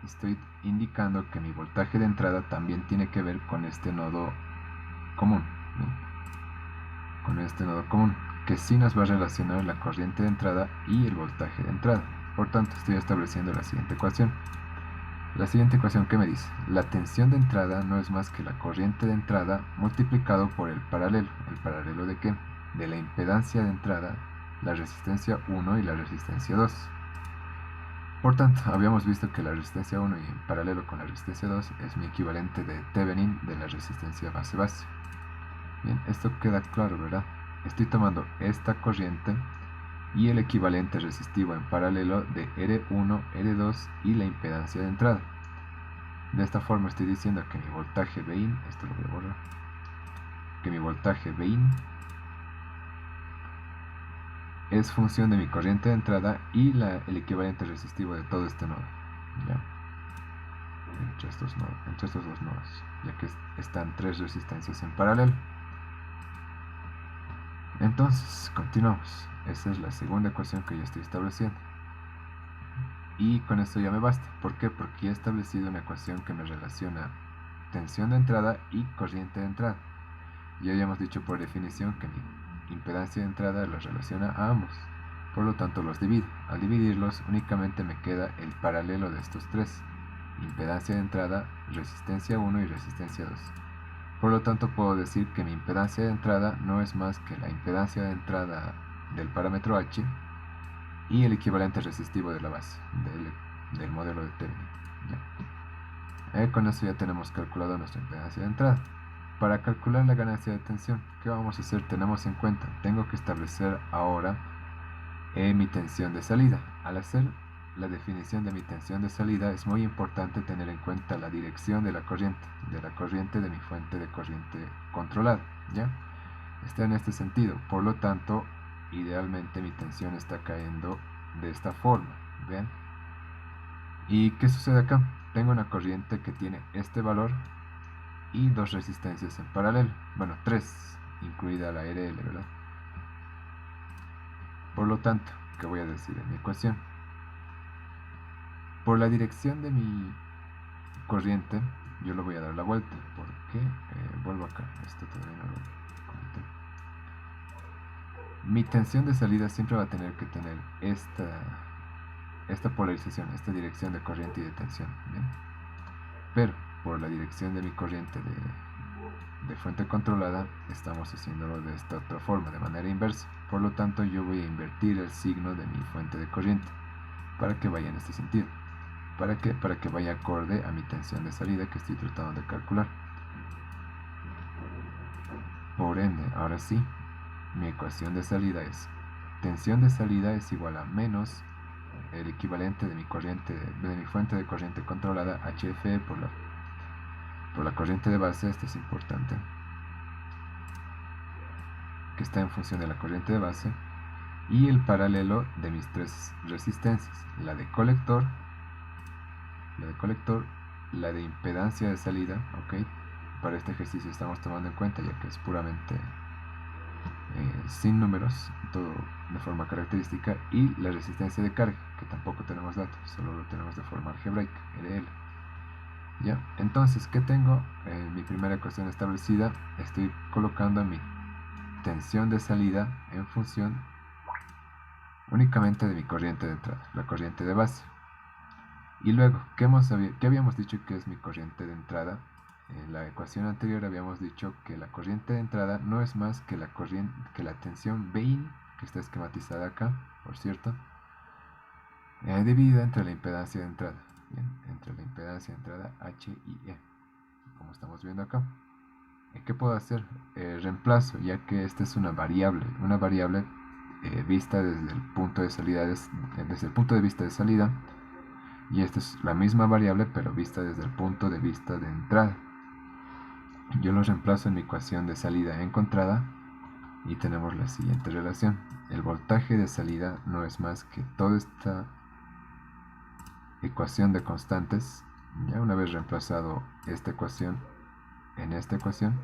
Speaker 1: estoy indicando que mi voltaje de entrada también tiene que ver con este nodo común, ¿no? Con este nodo común, que sí nos va a relacionar la corriente de entrada y el voltaje de entrada. Por tanto, estoy estableciendo la siguiente ecuación. La siguiente ecuación, ¿qué me dice? La tensión de entrada no es más que la corriente de entrada multiplicado por el paralelo. ¿El paralelo de qué? De la impedancia de entrada, la resistencia 1 y la resistencia 2. Por tanto, habíamos visto que la resistencia 1 y en paralelo con la resistencia 2 es mi equivalente de Thevenin de la resistencia base-base. Bien, esto queda claro, ¿verdad? Estoy tomando esta corriente y el equivalente resistivo en paralelo de R1, R2 y la impedancia de entrada. De esta forma estoy diciendo que mi voltaje Vin, esto lo voy a borrar, que mi voltaje Vin es función de mi corriente de entrada y el equivalente resistivo de todo este nodo. ¿Ya? Entre estos dos nodos, ya que están tres resistencias en paralelo. Entonces, continuamos. Esa es la segunda ecuación que yo estoy estableciendo. Y con esto ya me basta. ¿Por qué? Porque ya he establecido una ecuación que me relaciona tensión de entrada y corriente de entrada. Ya habíamos dicho por definición que mi impedancia de entrada los relaciona a ambos. Por lo tanto los divido. Al dividirlos únicamente me queda el paralelo de estos tres. Impedancia de entrada, resistencia 1 y resistencia 2. Por lo tanto puedo decir que mi impedancia de entrada no es más que la impedancia de entrada del parámetro H y el equivalente resistivo de la base del modelo de Thevenin. Con eso ya tenemos calculado nuestra impedancia de entrada. Para calcular la ganancia de tensión, ¿qué vamos a hacer? Tenemos en cuenta, tengo que establecer ahora mi tensión de salida. Al hacer la definición de mi tensión de salida es muy importante tener en cuenta la dirección de la corriente de mi fuente de corriente controlada, ¿ya? Está en este sentido, por lo tanto, idealmente mi tensión está cayendo de esta forma, ¿ven? ¿Y qué sucede acá? Tengo una corriente que tiene este valor y dos resistencias en paralelo, bueno, tres, incluida la RL, ¿verdad? Por lo tanto, ¿qué voy a decir en mi ecuación? Por la dirección de mi corriente, yo lo voy a dar la vuelta, porque vuelvo acá, esto todavía no lo comenté. Mi tensión de salida siempre va a tener que tener esta polarización, esta dirección de corriente y de tensión, ¿bien? Pero por la dirección de mi corriente de fuente controlada, estamos haciéndolo de esta otra forma, de manera inversa. Por lo tanto, yo voy a invertir el signo de mi fuente de corriente para que vaya en este sentido. ¿Para qué? Para que vaya acorde a mi tensión de salida que estoy tratando de calcular. Por ende, ahora sí, mi ecuación de salida es tensión de salida es igual a menos el equivalente de mi fuente de corriente controlada HFE por la corriente de base. Esto es importante, que está en función de la corriente de base, y el paralelo de mis tres resistencias, la de colector, la de impedancia de salida, ¿ok? Para este ejercicio estamos tomando en cuenta, ya que es puramente sin números, todo de forma característica, y la resistencia de carga, que tampoco tenemos datos, solo lo tenemos de forma algebraica, RL. ¿Ya? Entonces, ¿qué tengo? Mi primera ecuación establecida, estoy colocando mi tensión de salida en función únicamente de mi corriente de entrada, la corriente de base. Y luego, ¿qué habíamos dicho que es mi corriente de entrada? En la ecuación anterior habíamos dicho que la corriente de entrada no es más que la tensión Vin, que está esquematizada acá, por cierto, dividida entre la impedancia de entrada. Bien, entre la impedancia de entrada H y E, como estamos viendo acá. ¿Qué puedo hacer? Reemplazo, ya que esta es una variable vista desde el punto de salida, desde el punto de vista de salida, y esta es la misma variable pero vista desde el punto de vista de entrada. Yo lo reemplazo en mi ecuación de salida encontrada y tenemos la siguiente relación. El voltaje de salida no es más que toda esta ecuación de constantes, ya una vez reemplazado esta ecuación en esta ecuación,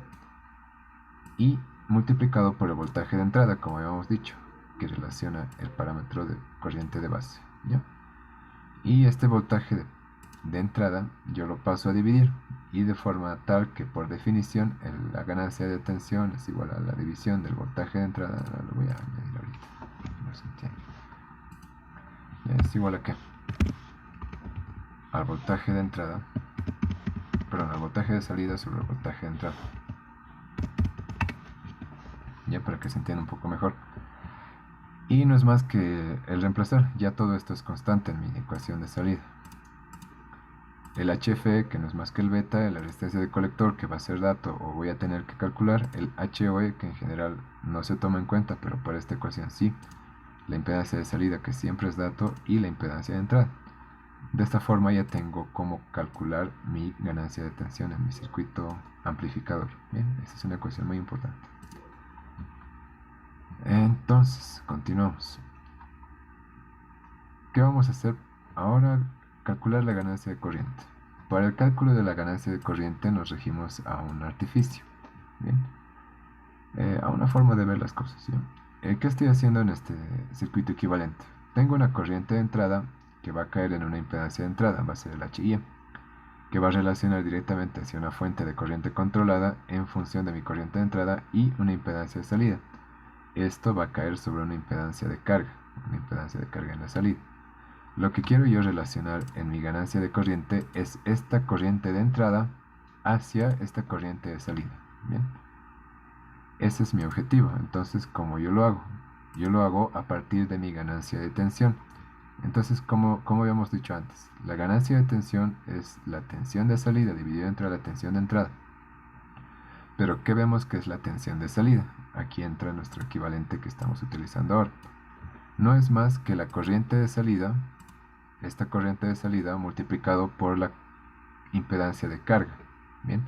Speaker 1: y multiplicado por el voltaje de entrada, como habíamos dicho, que relaciona el parámetro de corriente de base, ¿ya? Y este voltaje de entrada yo lo paso a dividir, y de forma tal que por definición la ganancia de tensión es igual a la división del voltaje de entrada. Lo voy a añadir ahorita, no se entiende. Ya es igual a qué? Al voltaje de entrada, perdón, al voltaje de salida sobre el voltaje de entrada. Ya para que se entienda un poco mejor. Y no es más que el reemplazar, ya todo esto es constante en mi ecuación de salida. El HFE, que no es más que el beta, la resistencia de colector, que va a ser dato o voy a tener que calcular, el HOE, que en general no se toma en cuenta, pero para esta ecuación sí, la impedancia de salida, que siempre es dato, y la impedancia de entrada. De esta forma ya tengo cómo calcular mi ganancia de tensión en mi circuito amplificador. Bien, esta es una ecuación muy importante. Entonces, continuamos. ¿Qué vamos a hacer ahora? Calcular la ganancia de corriente. Para el cálculo de la ganancia de corriente nos regimos a un artificio. Bien, a una forma de ver las cosas. ¿Sí? ¿Qué estoy haciendo en este circuito equivalente? Tengo una corriente de entrada que va a caer en una impedancia de entrada, va a ser el HIE, que va a relacionar directamente hacia una fuente de corriente controlada en función de mi corriente de entrada y una impedancia de salida. Esto va a caer sobre una impedancia de carga en la salida. Lo que quiero yo relacionar en mi ganancia de corriente es esta corriente de entrada hacia esta corriente de salida. Bien, ese es mi objetivo. Entonces, ¿cómo yo lo hago? Yo lo hago a partir de mi ganancia de tensión. Entonces, como habíamos dicho antes, la ganancia de tensión es la tensión de salida dividida entre la tensión de entrada. Pero, ¿qué vemos que es la tensión de salida? Aquí entra nuestro equivalente que estamos utilizando ahora. No es más que la corriente de salida, esta corriente de salida multiplicado por la impedancia de carga. Bien,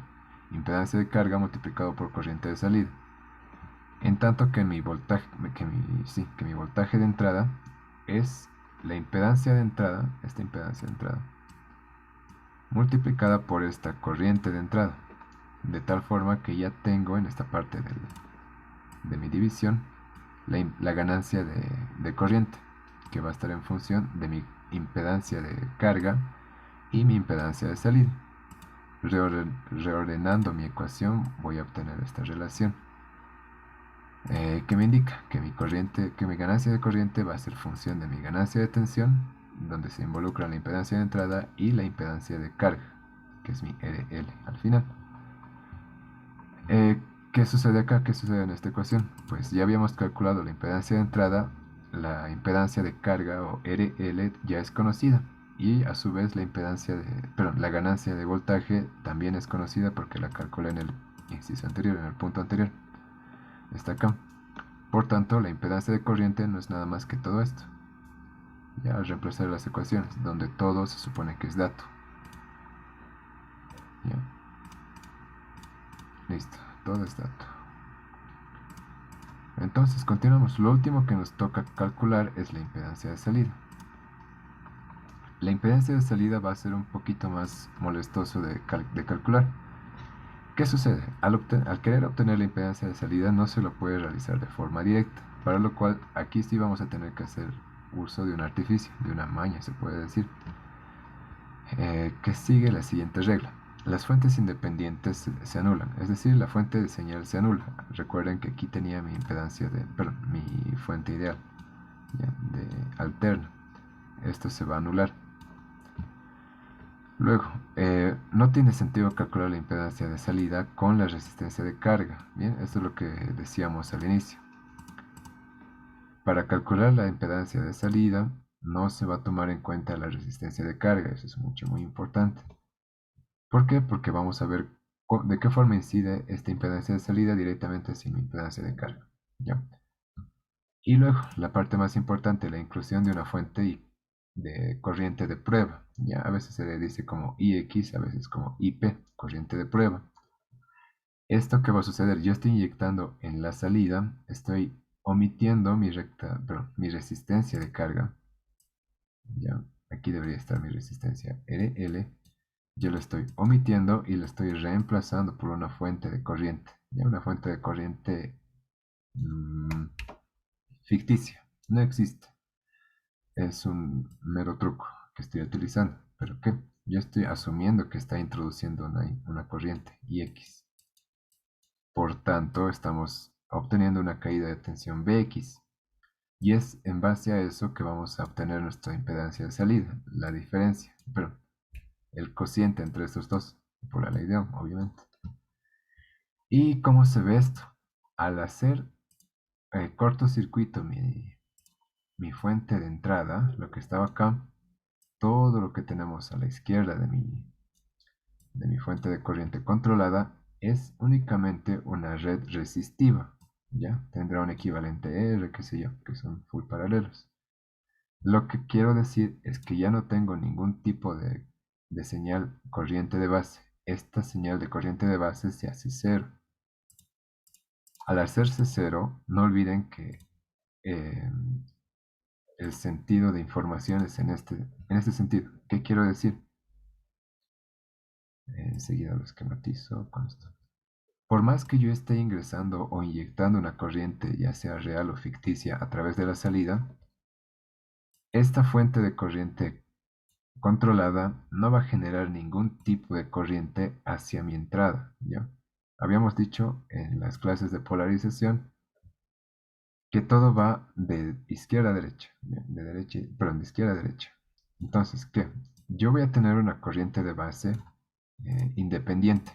Speaker 1: impedancia de carga multiplicado por corriente de salida. En tanto que mi voltaje, que mi voltaje de entrada es la impedancia de entrada, esta impedancia de entrada, multiplicada por esta corriente de entrada, de tal forma que ya tengo en esta parte de mi división la ganancia de corriente, que va a estar en función de mi impedancia de carga y mi impedancia de salida. Reordenando mi ecuación voy a obtener esta relación, que me indica que mi ganancia de corriente va a ser función de mi ganancia de tensión, donde se involucra la impedancia de entrada y la impedancia de carga, que es mi RL al final. ¿Qué sucede acá? ¿Qué sucede en esta ecuación? Pues ya habíamos calculado la impedancia de entrada, la impedancia de carga o RL ya es conocida y a su vez la ganancia de voltaje también es conocida porque la calculé en el inciso anterior, en el punto anterior. Está acá. Por tanto, la impedancia de corriente no es nada más que todo esto. Ya al reemplazar las ecuaciones, donde todo se supone que es dato. Ya. Listo, todo es dato. Entonces continuamos. Lo último que nos toca calcular es la impedancia de salida. La impedancia de salida va a ser un poquito más molestoso de calcular. ¿Qué sucede? Al querer obtener la impedancia de salida no se lo puede realizar de forma directa, para lo cual aquí sí vamos a tener que hacer uso de un artificio, de una maña se puede decir, que sigue la siguiente regla. Las fuentes independientes se anulan, es decir, la fuente de señal se anula. Recuerden que aquí tenía mi mi fuente ideal, ¿ya? De alterna. Esto se va a anular. Luego, no tiene sentido calcular la impedancia de salida con la resistencia de carga. Bien, esto es lo que decíamos al inicio. Para calcular la impedancia de salida, no se va a tomar en cuenta la resistencia de carga. Eso es muy importante. ¿Por qué? Porque vamos a ver de qué forma incide esta impedancia de salida directamente sin mi impedancia de carga. ¿Ya? Y luego, la parte más importante, la inclusión de una fuente de corriente de prueba. ¿Ya? A veces se le dice como IX, a veces como IP, corriente de prueba. ¿Esto qué va a suceder? Yo estoy inyectando en la salida, estoy omitiendo mi resistencia de carga. ¿Ya? Aquí debería estar mi resistencia RL. Yo lo estoy omitiendo y lo estoy reemplazando por una fuente de corriente. ¿Ya? Una fuente de corriente mmm, ficticia. No existe. Es un mero truco que estoy utilizando. ¿Pero qué? Yo estoy asumiendo que está introduciendo una corriente IX. Por tanto, estamos obteniendo una caída de tensión Bx. Y es en base a eso que vamos a obtener nuestra impedancia de salida, la diferencia, pero el cociente entre estos dos, por la ley de Ohm, obviamente. ¿Y cómo se ve esto? Al hacer cortocircuito mi fuente de entrada, lo que estaba acá, todo lo que tenemos a la izquierda de mi fuente de corriente controlada es únicamente una red resistiva, ¿ya? Tendrá un equivalente R, qué sé yo, que son full paralelos. Lo que quiero decir es que ya no tengo ningún tipo de señal corriente de base. Esta señal de corriente de base se hace cero. Al hacerse cero, no olviden que eh, el sentido de información es en este sentido. ¿Qué quiero decir? Enseguida lo esquematizo con esto. Por más que yo esté ingresando o inyectando una corriente, ya sea real o ficticia, a través de la salida, esta fuente de corriente controlada no va a generar ningún tipo de corriente hacia mi entrada, ¿ya? Habíamos dicho en las clases de polarización que todo va de izquierda a derecha, de derecha, perdón, de izquierda a derecha. Entonces, ¿qué? Yo voy a tener una corriente de base independiente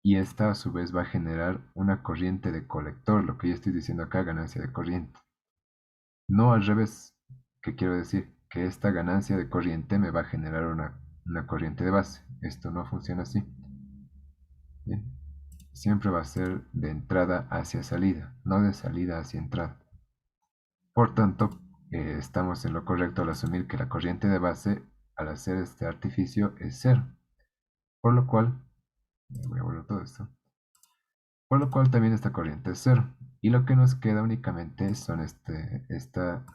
Speaker 1: y esta a su vez va a generar una corriente de colector, lo que yo estoy diciendo acá, ganancia de corriente. No al revés, ¿qué quiero decir? Que esta ganancia de corriente me va a generar una corriente de base. Esto no funciona así. Bien. Siempre va a ser de entrada hacia salida, no de salida hacia entrada. Por tanto, estamos en lo correcto al asumir que la corriente de base, al hacer este artificio, es cero. Por lo cual, voy a borrar todo esto. Por lo cual también esta corriente es cero. Y lo que nos queda únicamente son esta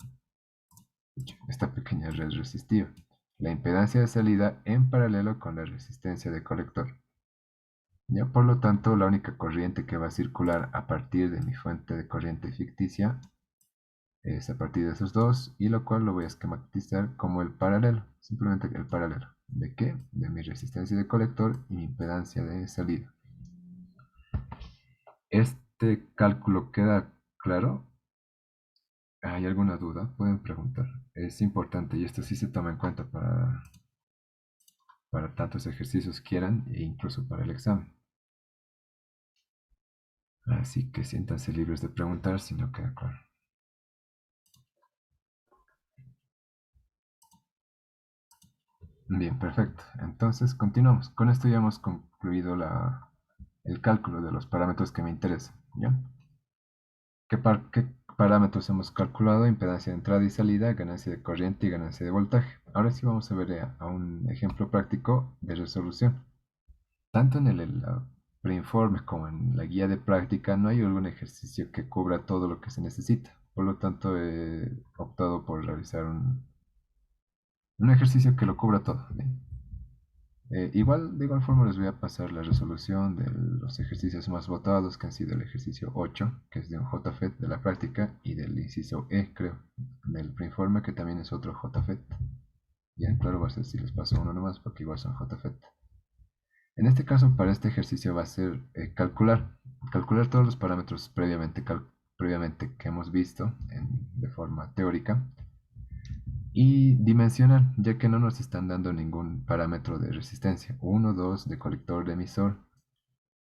Speaker 1: pequeña red resistiva. La impedancia de salida en paralelo con la resistencia de colector. Ya, por lo tanto, la única corriente que va a circular a partir de mi fuente de corriente ficticia es a partir de esos dos, y lo cual lo voy a esquematizar como el paralelo, simplemente el paralelo. ¿De qué? De mi resistencia de colector y mi impedancia de salida. ¿Este cálculo queda claro? ¿Hay alguna duda? Pueden preguntar. Es importante y esto sí se toma en cuenta para tantos ejercicios quieran e incluso para el examen. Así que siéntanse libres de preguntar si no queda claro. Bien, perfecto. Entonces continuamos. Con esto ya hemos concluido el cálculo de los parámetros que me interesan, ¿ya? ¿Qué parámetros hemos calculado? Impedancia de entrada y salida, ganancia de corriente y ganancia de voltaje. Ahora sí vamos a ver a un ejemplo práctico de resolución. Tanto en el preinforme como en la guía de práctica no hay algún ejercicio que cubra todo lo que se necesita. Por lo tanto, he optado por realizar un ejercicio que lo cubra todo. ¿Bien? De igual forma les voy a pasar la resolución de los ejercicios más votados, que han sido el ejercicio 8, que es de un JFET de la práctica, y del inciso E, creo, del preinforme, que también es otro JFET. Bien, claro, va a ser si les paso uno nomás, porque igual son JFET. En este caso, para este ejercicio va a ser calcular todos los parámetros previamente que hemos visto de forma teórica y dimensionar, ya que no nos están dando ningún parámetro de resistencia, 1, 2 de colector de emisor.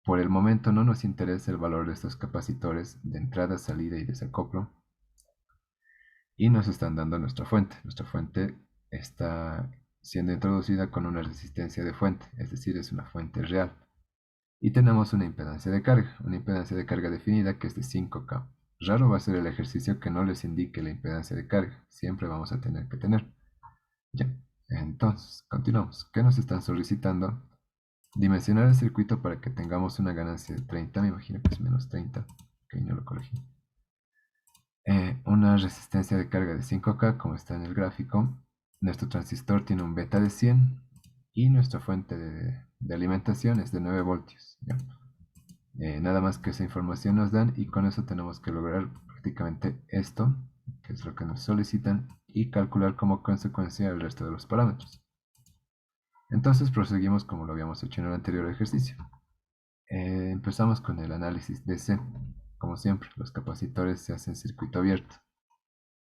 Speaker 1: Por el momento no nos interesa el valor de estos capacitores de entrada, salida y desacoplo, y nos están dando nuestra fuente. Nuestra fuente está siendo introducida con una resistencia de fuente, es decir, es una fuente real. Y tenemos una impedancia de carga definida que es de 5K. Raro va a ser el ejercicio que no les indique la impedancia de carga, siempre vamos a tener que tener. Ya, entonces, continuamos. ¿Qué nos están solicitando? Dimensionar el circuito para que tengamos una ganancia de 30, me imagino que es menos 30, que no lo corregí. Una resistencia de carga de 5K, como está en el gráfico. Nuestro transistor tiene un beta de 100 y nuestra fuente de alimentación es de 9 voltios. ¿Ya? Nada más que esa información nos dan y con eso tenemos que lograr prácticamente esto, que es lo que nos solicitan, y calcular como consecuencia el resto de los parámetros. Entonces proseguimos como lo habíamos hecho en el anterior ejercicio. Empezamos con el análisis DC. Como siempre, los capacitores se hacen circuito abierto.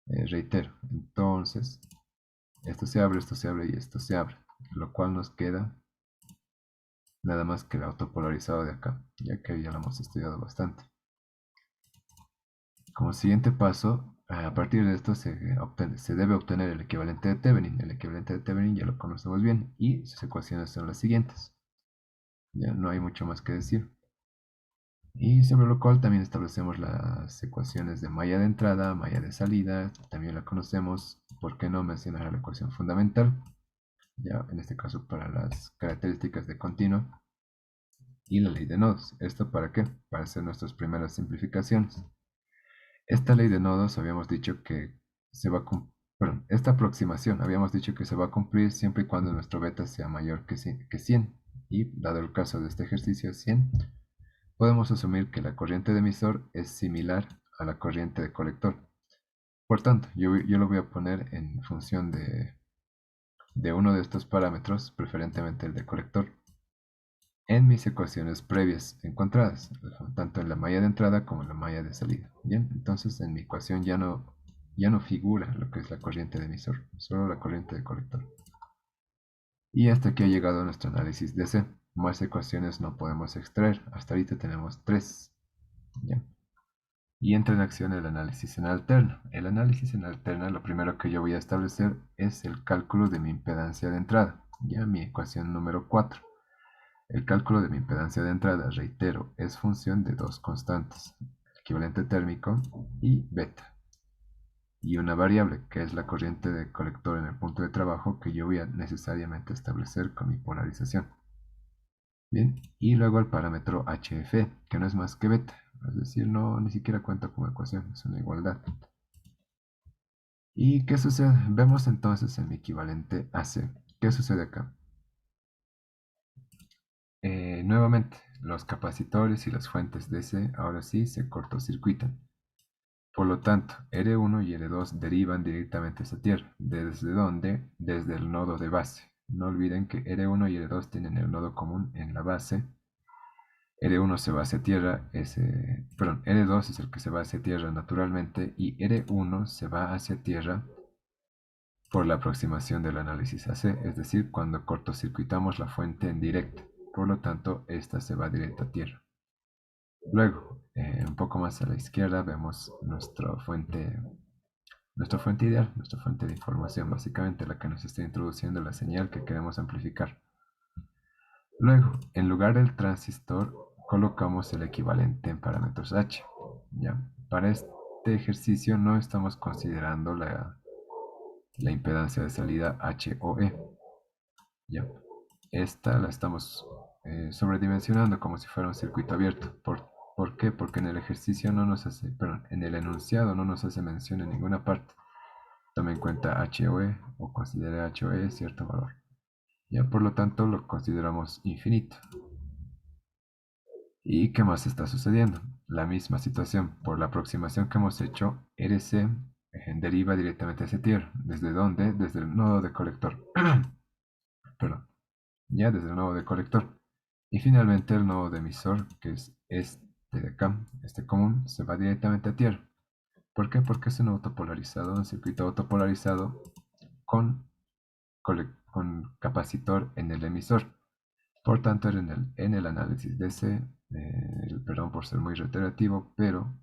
Speaker 1: Reitero, entonces, esto se abre y esto se abre, lo cual nos queda nada más que el autopolarizado de acá, ya que ya lo hemos estudiado bastante. Como siguiente paso, A partir de esto se debe obtener el equivalente de Thevenin. El equivalente de Thevenin ya lo conocemos bien y sus ecuaciones son las siguientes. Ya no hay mucho más que decir. Y sobre lo cual también establecemos las ecuaciones de malla de entrada, malla de salida. También la conocemos, ¿por qué no mencionar la ecuación fundamental? Ya en este caso para las características de continuo. Y la ley de nodos. ¿Esto para qué? Para hacer nuestras primeras simplificaciones. Esta ley de nodos habíamos dicho que se va a perdón, esta aproximación habíamos dicho que se va a cumplir siempre y cuando nuestro beta sea mayor que 100. Y dado el caso de este ejercicio 100, podemos asumir que la corriente de emisor es similar a la corriente de colector. Por tanto, yo lo voy a poner en función de uno de estos parámetros, preferentemente el de colector, en mis ecuaciones previas encontradas, tanto en la malla de entrada como en la malla de salida. Bien, entonces en mi ecuación ya no figura lo que es la corriente de emisor, solo la corriente de colector. Y hasta aquí ha llegado nuestro análisis DC. Más ecuaciones no podemos extraer. Hasta ahorita tenemos 3. ¿Ya? Y entra en acción el análisis en alterna. El análisis en alterna, lo primero que yo voy a establecer es el cálculo de mi impedancia de entrada. Ya mi ecuación número 4. El cálculo de mi impedancia de entrada, reitero, es función de dos constantes, equivalente térmico y beta, y una variable, que es la corriente de colector en el punto de trabajo, que yo voy a necesariamente establecer con mi polarización. Bien, y luego el parámetro HF, que no es más que beta, es decir, no ni siquiera cuenta como ecuación, es una igualdad. ¿Y qué sucede? Vemos entonces en mi equivalente AC. ¿Qué sucede acá? Nuevamente, los capacitores y las fuentes DC ahora sí se cortocircuitan. Por lo tanto, R1 y R2 derivan directamente hacia Tierra. ¿Desde dónde? Desde el nodo de base. No olviden que R1 y R2 tienen el nodo común en la base. R1 se va hacia Tierra, perdón, R2 es el que se va hacia Tierra naturalmente y R1 se va hacia Tierra por la aproximación del análisis AC, es decir, cuando cortocircuitamos la fuente en directa. Por lo tanto, esta se va directo a Tierra. Luego, un poco más a la izquierda, vemos nuestra fuente ideal, nuestra fuente de información, básicamente la que nos está introduciendo la señal que queremos amplificar. Luego, en lugar del transistor, colocamos el equivalente en parámetros H. ¿Ya? Para este ejercicio no estamos considerando la impedancia de salida HOE. ¿Ya? Esta la estamos sobredimensionando como si fuera un circuito abierto. ¿Por qué? Porque en el ejercicio no nos hace, perdón, en el enunciado no nos hace mención en ninguna parte. Tome en cuenta HOE o considere HOE cierto valor. Ya por lo tanto lo consideramos infinito. ¿Y qué más está sucediendo? La misma situación. Por la aproximación que hemos hecho, RC deriva directamente hacia Tierra. ¿Desde dónde? Desde el nodo de colector. Perdón. Ya desde el nodo de colector. Y finalmente el nodo de emisor, que es este de acá, este común, se va directamente a Tierra. ¿Por qué? Porque es un autopolarizado, un circuito autopolarizado con, con capacitor en el emisor. Por tanto, en el análisis de perdón por ser muy reiterativo, pero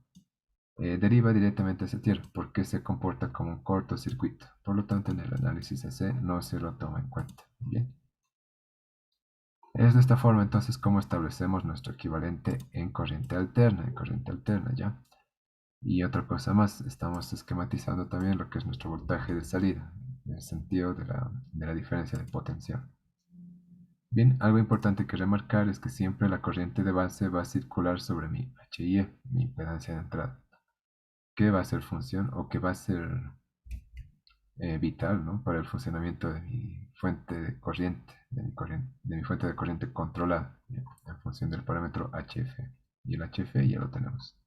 Speaker 1: deriva directamente hacia Tierra porque se comporta como un cortocircuito. Por lo tanto, en el análisis AC no se lo toma en cuenta. Bien. Es de esta forma entonces como establecemos nuestro equivalente en corriente alterna, ¿ya? Y otra cosa más, estamos esquematizando también lo que es nuestro voltaje de salida, en el sentido de la diferencia de potencial. Bien, algo importante que remarcar es que siempre la corriente de base va a circular sobre mi HIE, mi impedancia de entrada, que va a ser función o que va a ser vital, ¿no? Para el funcionamiento de mi fuente de corriente, de mi fuente de corriente controlada, ¿bien? En función del parámetro HF. Y el HF ya lo tenemos.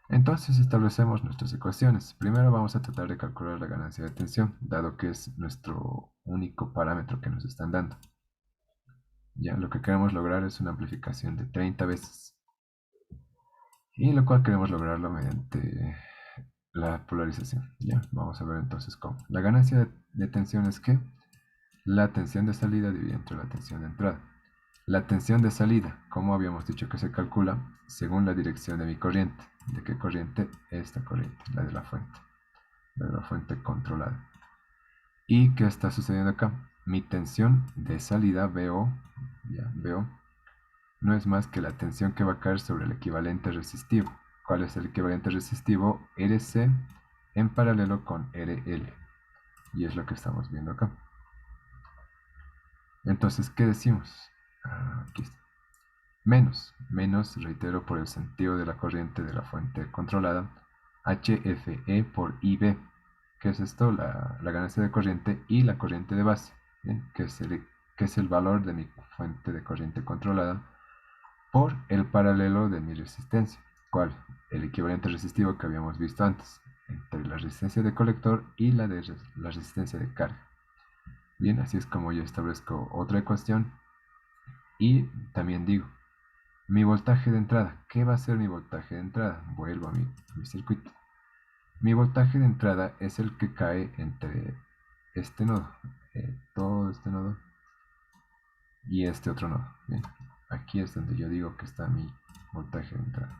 Speaker 1: Entonces establecemos nuestras ecuaciones. Primero vamos a tratar de calcular la ganancia de tensión, dado que es nuestro único parámetro que nos están dando. Ya lo que queremos lograr es una amplificación de 30 veces. Y lo cual queremos lograrlo mediante la polarización. Ya, vamos a ver entonces cómo. La ganancia de tensión es que la tensión de salida divide entre la tensión de entrada. La tensión de salida, como habíamos dicho que se calcula según la dirección de mi corriente. ¿De qué corriente? Esta corriente, la de la fuente controlada. ¿Y qué está sucediendo acá? Mi tensión de salida, VO, no es más que la tensión que va a caer sobre el equivalente resistivo. ¿Cuál es el equivalente resistivo? RC en paralelo con RL. Y es lo que estamos viendo acá. Entonces, ¿qué decimos? Aquí está. Menos, reitero, por el sentido de la corriente de la fuente controlada, HFE por IB. ¿Qué es esto? La ganancia de corriente y la corriente de base, ¿bien? Que es el valor de mi fuente de corriente controlada por el paralelo de mi resistencia. ¿Cuál? El equivalente resistivo que habíamos visto antes, entre la resistencia de colector y la resistencia de carga. Bien, así es como yo establezco otra ecuación y también digo, mi voltaje de entrada. ¿Qué va a ser mi voltaje de entrada? Vuelvo a mi circuito. Mi voltaje de entrada es el que cae entre este nodo, todo este nodo y este otro nodo. Bien, aquí es donde yo digo que está mi voltaje de entrada.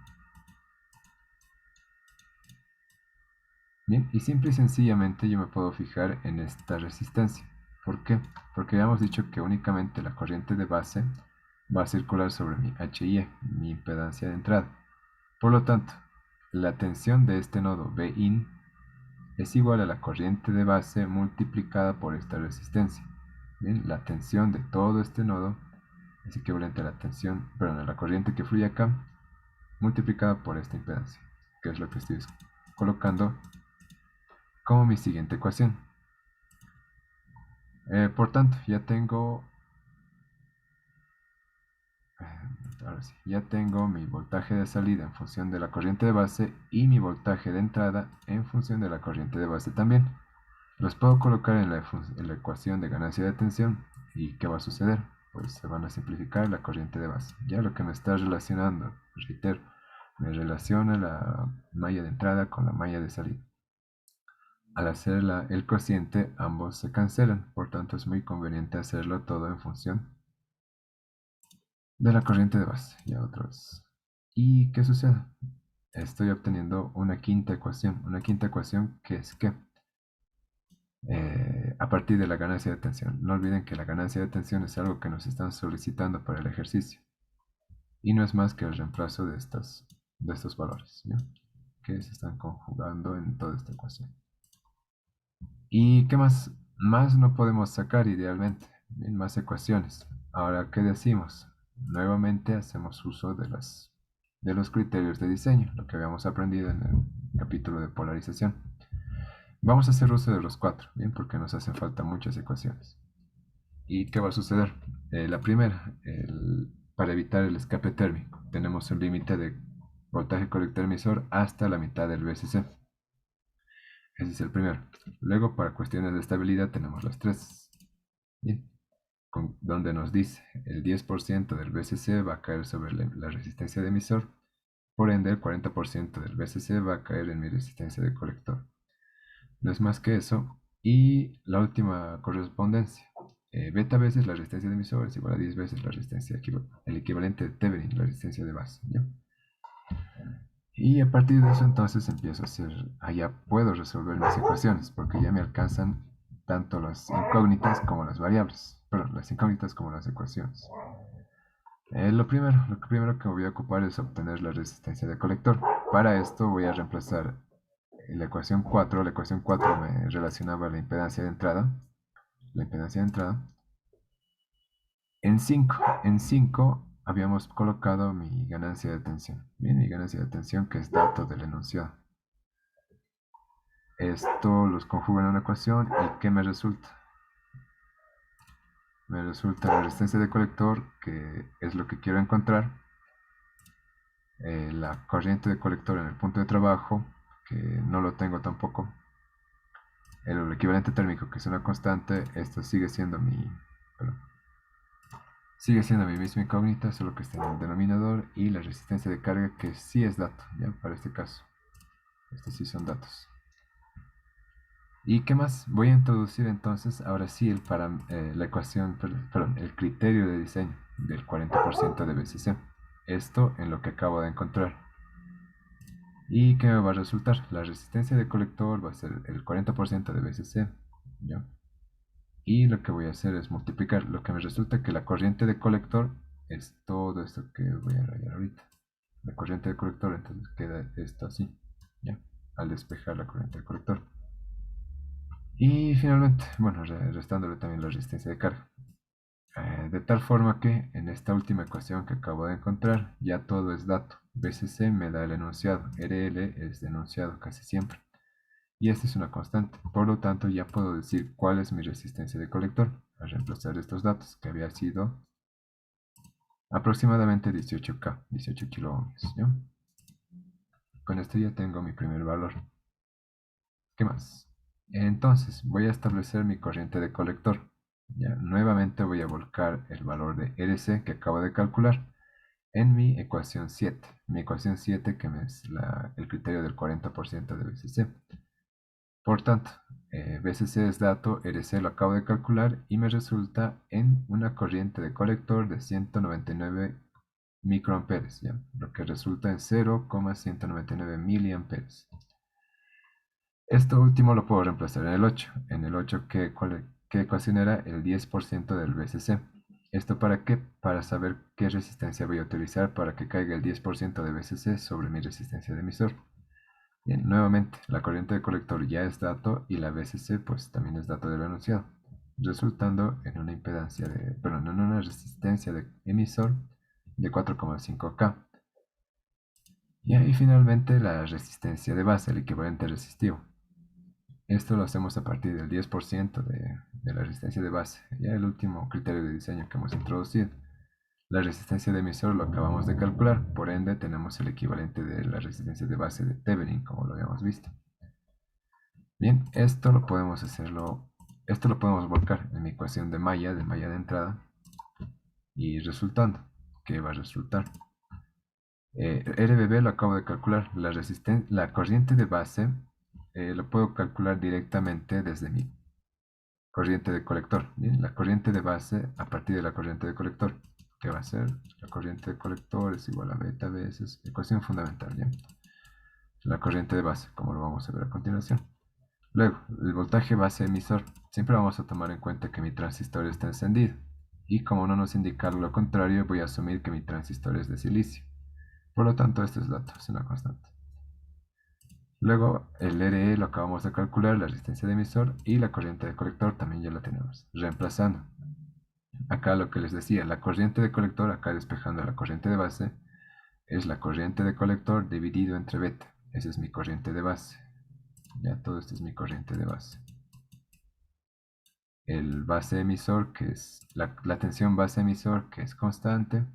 Speaker 1: Bien, y simple y sencillamente yo me puedo fijar en esta resistencia. ¿Por qué? Porque habíamos dicho que únicamente la corriente de base va a circular sobre mi HIE, mi impedancia de entrada. Por lo tanto, la tensión de este nodo Bin es igual a la corriente de base multiplicada por esta resistencia. Bien, la tensión de todo este nodo es equivalente a la tensión, perdón, a la corriente que fluye acá multiplicada por esta impedancia, que es lo que estoy colocando como mi siguiente ecuación. Por tanto, ya tengo, ahora sí, ya tengo mi voltaje de salida en función de la corriente de base y mi voltaje de entrada en función de la corriente de base también. Los puedo colocar en la ecuación de ganancia de tensión. ¿Y qué va a suceder? Pues se van a simplificar la corriente de base. Ya lo que me está relacionando, reitero, me relaciona la malla de entrada con la malla de salida. Al hacer el cociente, ambos se cancelan, por tanto es muy conveniente hacerlo todo en función de la corriente de base. Ya otra vez. ¿Y qué sucede? Estoy obteniendo una quinta ecuación que es que a partir de la ganancia de tensión. No olviden que la ganancia de tensión es algo que nos están solicitando para el ejercicio y no es más que el reemplazo de estos valores, ¿ya? Que se están conjugando en toda esta ecuación. ¿Y qué más? Más no podemos sacar idealmente, bien, más ecuaciones. Ahora, ¿qué decimos? Nuevamente hacemos uso de los criterios de diseño, lo que habíamos aprendido en el capítulo de polarización. Vamos a hacer uso de los cuatro, bien, porque nos hacen falta muchas ecuaciones. ¿Y qué va a suceder? La primera, para evitar el escape térmico, tenemos un límite de voltaje colector emisor hasta la mitad del VCC. Ese es el primero. Luego, para cuestiones de estabilidad, tenemos las tres. Bien, donde nos dice el 10% del VCC va a caer sobre la resistencia de emisor, por ende el 40% del VCC va a caer en mi resistencia de colector. No es más que eso. Y la última correspondencia. Beta veces la resistencia de emisor es igual a 10 veces la resistencia, el equivalente de Thevenin, la resistencia de base, ¿ya? Y a partir de eso entonces empiezo a hacer, allá puedo resolver mis ecuaciones, porque ya me alcanzan tanto las incógnitas como las variables, perdón, las incógnitas como las ecuaciones. Lo primero que voy a ocupar es obtener la resistencia de colector. Para esto voy a reemplazar la ecuación 4. La ecuación 4 me relacionaba la impedancia de entrada. La impedancia de entrada. En 5 habíamos colocado mi ganancia de tensión. Bien, mi ganancia de tensión que es dato del enunciado. Esto los conjugo en una ecuación y ¿qué me resulta? Me resulta la resistencia de colector, que es lo que quiero encontrar. La corriente de colector en el punto de trabajo, que no lo tengo tampoco. El equivalente térmico, que es una constante, esto sigue siendo mi misma incógnita, solo que está en el denominador, y la resistencia de carga, que sí es dato, ¿ya? Para este caso. Estos sí son datos. ¿Y qué más? Voy a introducir entonces, ahora sí, la ecuación, perdón, el criterio de diseño del 40% de BCC. Esto en lo que acabo de encontrar. ¿Y qué me va a resultar? La resistencia de colector va a ser el 40% de BCC, ¿ya? Y lo que voy a hacer es multiplicar. Lo que me resulta que la corriente de colector es todo esto que voy a rayar ahorita. La corriente de colector, entonces queda esto así, ¿ya? Al despejar la corriente de colector. Y finalmente, bueno, restándole también la resistencia de carga. De tal forma que en esta última ecuación que acabo de encontrar, ya todo es dato. BCC me da el enunciado, RL es de enunciado casi siempre. Y esta es una constante. Por lo tanto, ya puedo decir cuál es mi resistencia de colector al reemplazar estos datos, que había sido aproximadamente 18K, 18 kiloohmios, ¿ya? Con esto ya tengo mi primer valor. ¿Qué más? Entonces, voy a establecer mi corriente de colector. ¿Ya? Nuevamente voy a volcar el valor de RC que acabo de calcular en mi ecuación 7. Mi ecuación 7 que es el criterio del 40% de BCC. Por tanto, BCC es dato, RC lo acabo de calcular y me resulta en una corriente de colector de 199 microamperes, ¿ya? Lo que resulta en 0,199 miliamperes. Esto último lo puedo reemplazar en el 8. En el 8, ¿qué ecuación era? El 10% del BCC. ¿Esto para qué? Para saber qué resistencia voy a utilizar para que caiga el 10% de BCC sobre mi resistencia de emisor. Bien, nuevamente, la corriente de colector ya es dato y la BCC pues también es dato del enunciado, resultando en una impedancia perdón, en una resistencia de emisor de 4,5K. Y finalmente la resistencia de base, el equivalente resistivo. Esto lo hacemos a partir del 10% de la resistencia de base, ya el último criterio de diseño que hemos introducido. La resistencia de emisor lo acabamos de calcular, por ende tenemos el equivalente de la resistencia de base de Thevenin, como lo habíamos visto. Bien, esto lo podemos volcar en mi ecuación de malla de entrada, y resultando, ¿qué va a resultar? RBB lo acabo de calcular, la corriente de base lo puedo calcular directamente desde mi corriente de colector. Bien, la corriente de base a partir de la corriente de colector, que va a ser la corriente de colector es igual a beta veces, ecuación fundamental, ¿ya? La corriente de base, como lo vamos a ver a continuación. Luego, el voltaje base emisor. Siempre vamos a tomar en cuenta que mi transistor está encendido. Y como no nos indica lo contrario, voy a asumir que mi transistor es de silicio. Por lo tanto, este es dato, es una constante. Luego, el RE lo acabamos de calcular, la resistencia de emisor, y la corriente de colector también ya la tenemos. Reemplazando. Acá lo que les decía, la corriente de colector, acá despejando la corriente de base, es la corriente de colector dividido entre beta. Esa es mi corriente de base. Ya todo esto es mi corriente de base. El base emisor, que es la tensión base emisor, que es constante,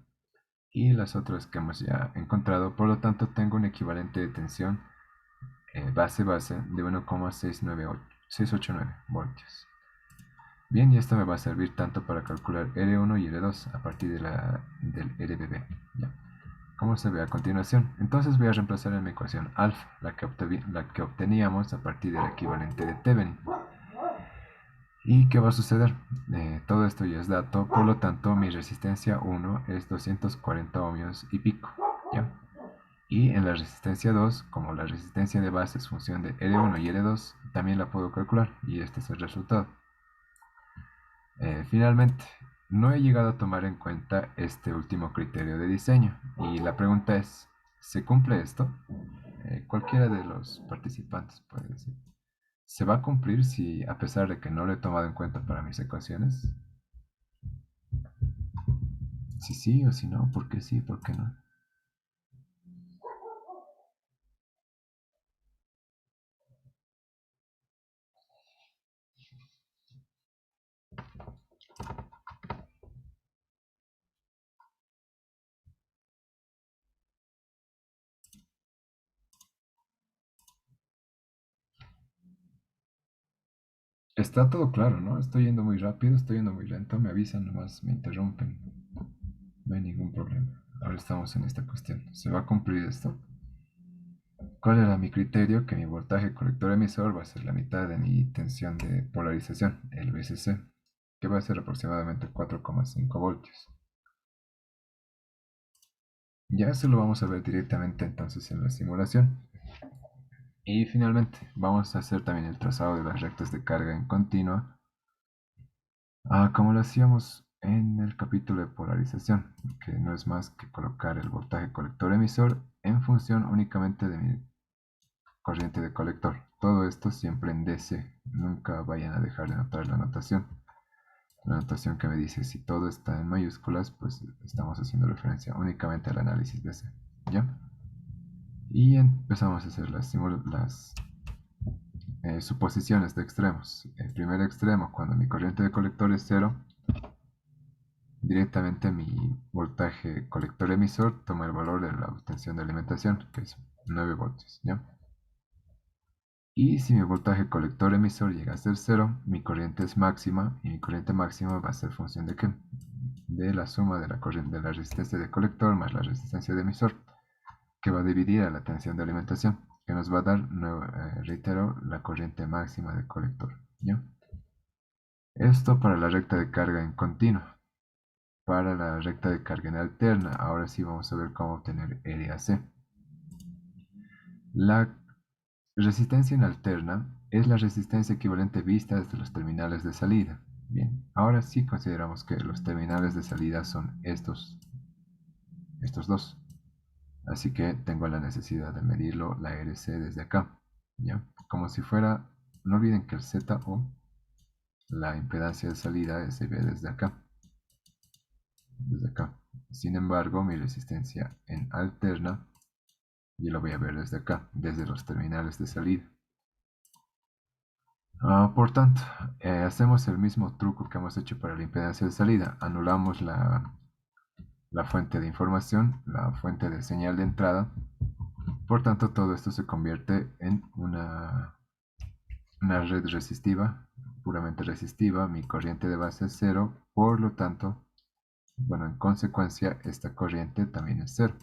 Speaker 1: y las otras que hemos ya encontrado. Por lo tanto, tengo un equivalente de tensión base-base de 1,689 voltios. Bien, y esto me va a servir tanto para calcular R1 y R2 a partir del RBB. ¿Ya? Como se ve a continuación. Entonces voy a reemplazar en mi ecuación alfa, la que obteníamos a partir del equivalente de Thevenin. ¿Y qué va a suceder? Todo esto ya es dato, por lo tanto mi resistencia 1 es 240 ohmios y pico, ¿ya? Y en la resistencia 2, como la resistencia de base es función de R1 y R2, también la puedo calcular y este es el resultado. Finalmente, no he llegado a tomar en cuenta este último criterio de diseño y la pregunta es, ¿se cumple esto? Cualquiera de los participantes puede decir. ¿Se va a cumplir si, a pesar de que no lo he tomado en cuenta para mis ecuaciones? Si sí o si no, ¿por qué sí, por qué no? Está todo claro, ¿no? Estoy yendo muy rápido, estoy yendo muy lento, me avisan nomás, me interrumpen. No hay ningún problema. Ahora estamos en esta cuestión. ¿Se va a cumplir esto? ¿Cuál era mi criterio? Que mi voltaje colector emisor va a ser la mitad de mi tensión de polarización, el VCC, que va a ser aproximadamente 4,5 voltios. Ya eso lo vamos a ver directamente entonces en la simulación. Y finalmente vamos a hacer también el trazado de las rectas de carga en continua, como lo hacíamos en el capítulo de polarización, que no es más que colocar el voltaje colector emisor en función únicamente de mi corriente de colector. Todo esto siempre en DC, nunca vayan a dejar de notar la notación que me dice si todo está en mayúsculas, pues estamos haciendo referencia únicamente al análisis DC, ¿ya? Y empezamos a hacer las suposiciones de extremos. El primer extremo, cuando mi corriente de colector es cero, directamente mi voltaje colector emisor toma el valor de la obtención de alimentación, que es 9 voltios, ¿ya? Y si mi voltaje colector emisor llega a ser cero, mi corriente es máxima, y mi corriente máxima va a ser función de ¿qué? De la suma de la corriente de la resistencia de colector más la resistencia de emisor, que va a dividir a la tensión de alimentación, que nos va a dar, reitero, la corriente máxima del colector, ¿ya? Esto para la recta de carga en continuo. Para la recta de carga en alterna, ahora sí vamos a ver cómo obtener LAC. La resistencia en alterna es la resistencia equivalente vista desde los terminales de salida. Bien, ahora sí consideramos que los terminales de salida son estos dos. Así que tengo la necesidad de medirlo, la RC desde acá, ¿ya? Como si fuera, no olviden que el ZO, la impedancia de salida, se ve desde acá, desde acá. Sin embargo, mi resistencia en alterna, yo lo voy a ver desde acá, desde los terminales de salida. Por tanto, hacemos el mismo truco que hemos hecho para la impedancia de salida. Anulamos la fuente de información, la fuente de señal de entrada. Por tanto, todo esto se convierte en una red resistiva, puramente resistiva. Mi corriente de base es cero, por lo tanto, bueno, en consecuencia, esta corriente también es cero.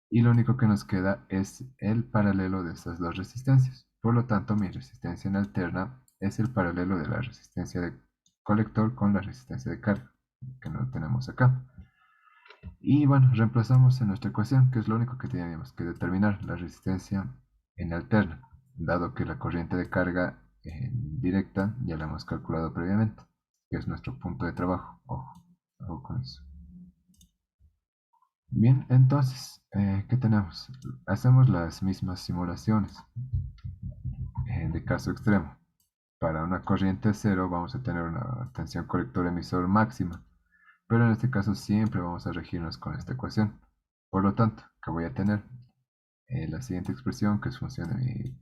Speaker 1: Y lo único que nos queda es el paralelo de estas dos resistencias. Por lo tanto, mi resistencia en alterna es el paralelo de la resistencia de colector con la resistencia de carga, que no tenemos acá. Y bueno, reemplazamos en nuestra ecuación, que es lo único que teníamos que determinar, la resistencia en alterna, dado que la corriente de carga en directa ya la hemos calculado previamente, que es nuestro punto de trabajo. Ojo con eso. Bien, entonces, ¿qué tenemos? Hacemos las mismas simulaciones de caso extremo. Para una corriente cero vamos a tener una tensión colector emisor máxima, pero en este caso siempre vamos a regirnos con esta ecuación. Por lo tanto, ¿qué voy a tener? La siguiente expresión, que es función de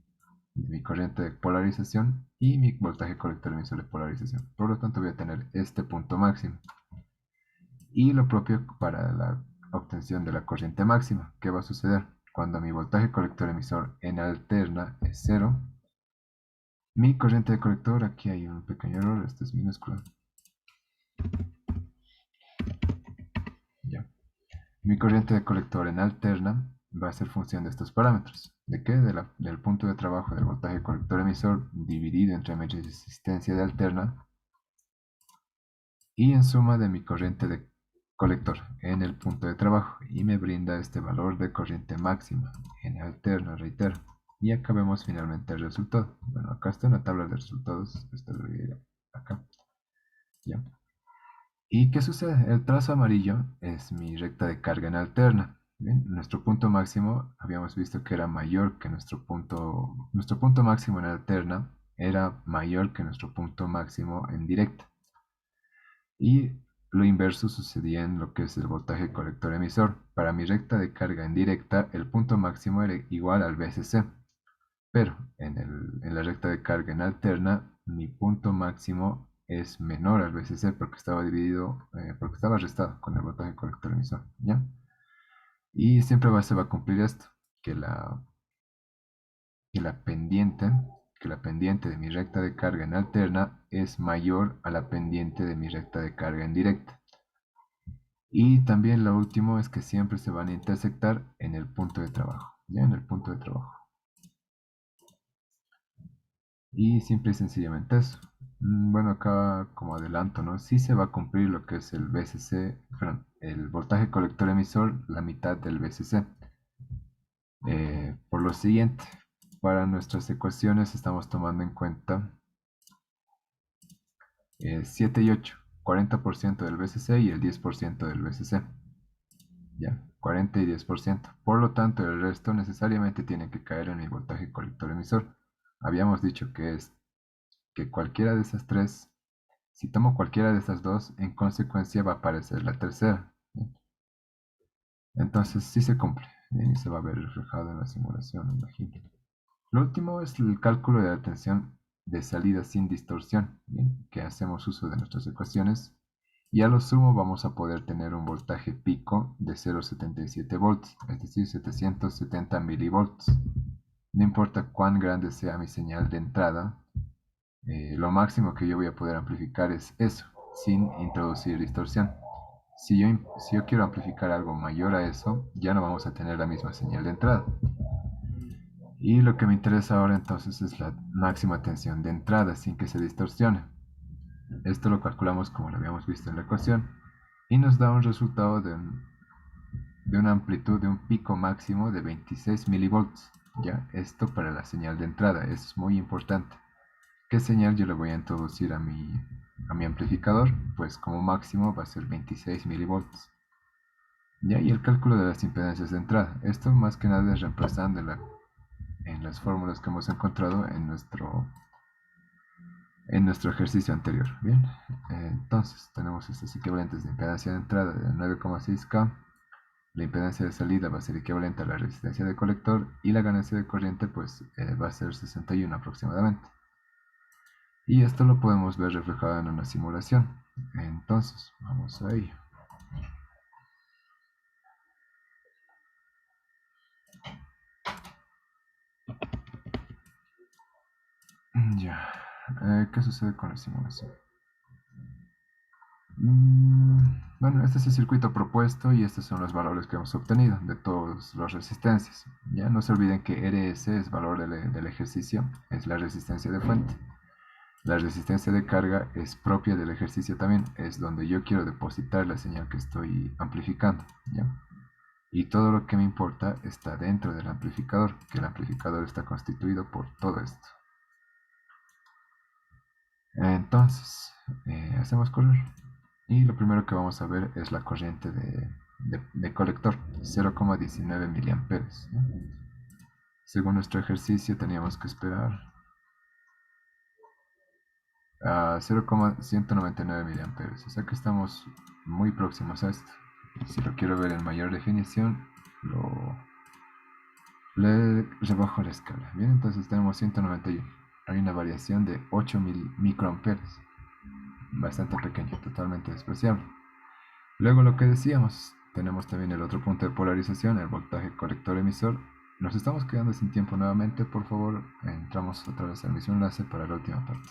Speaker 1: mi corriente de polarización y mi voltaje colector emisor de polarización. Por lo tanto, voy a tener este punto máximo. Y lo propio para la obtención de la corriente máxima. ¿Qué va a suceder? Cuando mi voltaje colector emisor en alterna es cero, mi corriente de colector, aquí hay un pequeño error, este es minúsculo. Ya. Mi corriente de colector en alterna va a ser función de estos parámetros. ¿De qué? Del punto de trabajo del voltaje colector emisor dividido entre mi resistencia de alterna y en suma de mi corriente de colector en el punto de trabajo, y me brinda este valor de corriente máxima en alterna, reitero. Y acá vemos finalmente el resultado. Bueno, acá está una tabla de resultados, esta debería ir acá. ¿Ya? ¿Y qué sucede? El trazo amarillo es mi recta de carga en alterna. Bien, nuestro punto máximo habíamos visto que era mayor que nuestro punto máximo en alterna era mayor que nuestro punto máximo en directa. Y lo inverso sucedía en lo que es el voltaje colector emisor. Para mi recta de carga en directa, el punto máximo era igual al VCC. Pero en la recta de carga en alterna, mi punto máximo es menor al VCC porque estaba dividido, porque estaba restado con el voltaje colector emisor, ¿ya? Y siempre se va a cumplir esto, que la, que la pendiente, que la pendiente de mi recta de carga en alterna es mayor a la pendiente de mi recta de carga en directa. Y también lo último es que siempre se van a intersectar en el punto de trabajo. ya en el punto de trabajo. Y simple y sencillamente eso. Bueno, acá como adelanto, ¿no? Sí se va a cumplir lo que es el VCC, perdón, el voltaje colector emisor, la mitad del VCC. Por lo siguiente, para nuestras ecuaciones estamos tomando en cuenta 7 y 8, 40% del VCC y el 10% del VCC. Ya, 40 y 10%. Por lo tanto, el resto necesariamente tiene que caer en mi voltaje colector emisor. Habíamos dicho que es que cualquiera de esas tres, si tomo cualquiera de esas dos, en consecuencia va a aparecer la tercera. ¿Bien? Entonces sí se cumple. Bien, y se va a ver reflejado en la simulación, me imagino. Lo último es el cálculo de la tensión de salida sin distorsión, ¿bien? Que hacemos uso de nuestras ecuaciones. Y a lo sumo vamos a poder tener un voltaje pico de 0,77 volts, es decir, 770 milivolts. No importa cuán grande sea mi señal de entrada, lo máximo que yo voy a poder amplificar es eso, sin introducir distorsión. Si yo quiero amplificar algo mayor a eso, ya no vamos a tener la misma señal de entrada. Y lo que me interesa ahora entonces es la máxima tensión de entrada sin que se distorsione. Esto lo calculamos como lo habíamos visto en la ecuación y nos da un resultado de una amplitud de un pico máximo de 26 milivolts. Ya, esto para la señal de entrada es muy importante. ¿Qué señal yo le voy a introducir a mi amplificador? Pues como máximo va a ser 26 milivolts. Ya, y el cálculo de las impedancias de entrada. Esto más que nada es reemplazando en las fórmulas que hemos encontrado en nuestro ejercicio anterior. Bien, entonces tenemos estos equivalentes de impedancia de entrada de 9,6K. La impedancia de salida va a ser equivalente a la resistencia de colector y la ganancia de corriente pues va a ser 61 aproximadamente. Y esto lo podemos ver reflejado en una simulación. Entonces, vamos a ello. Ya. ¿Qué sucede con la simulación? Bueno, este es el circuito propuesto y estos son los valores que hemos obtenido de todas las resistencias. Ya no se olviden que RS es valor del ejercicio, es la resistencia de fuente. La resistencia de carga es propia del ejercicio también, es donde yo quiero depositar la señal que estoy amplificando, ¿ya? Y todo lo que me importa está dentro del amplificador, que el amplificador está constituido por todo esto. Entonces, hacemos correr. Y lo primero que vamos a ver es la corriente de colector, 0,19 miliamperes, ¿no? Según nuestro ejercicio teníamos que esperar a 0,199 miliamperes, o sea que estamos muy próximos a esto. Si lo quiero ver en mayor definición, le rebajo la escala. Bien, entonces tenemos 191. Hay una variación de 8 microamperes, bastante pequeño, totalmente despreciable. Luego lo que decíamos, tenemos también el otro punto de polarización, el voltaje colector emisor. Nos estamos quedando sin tiempo nuevamente, por favor, entramos otra vez al mismo enlace para la última parte.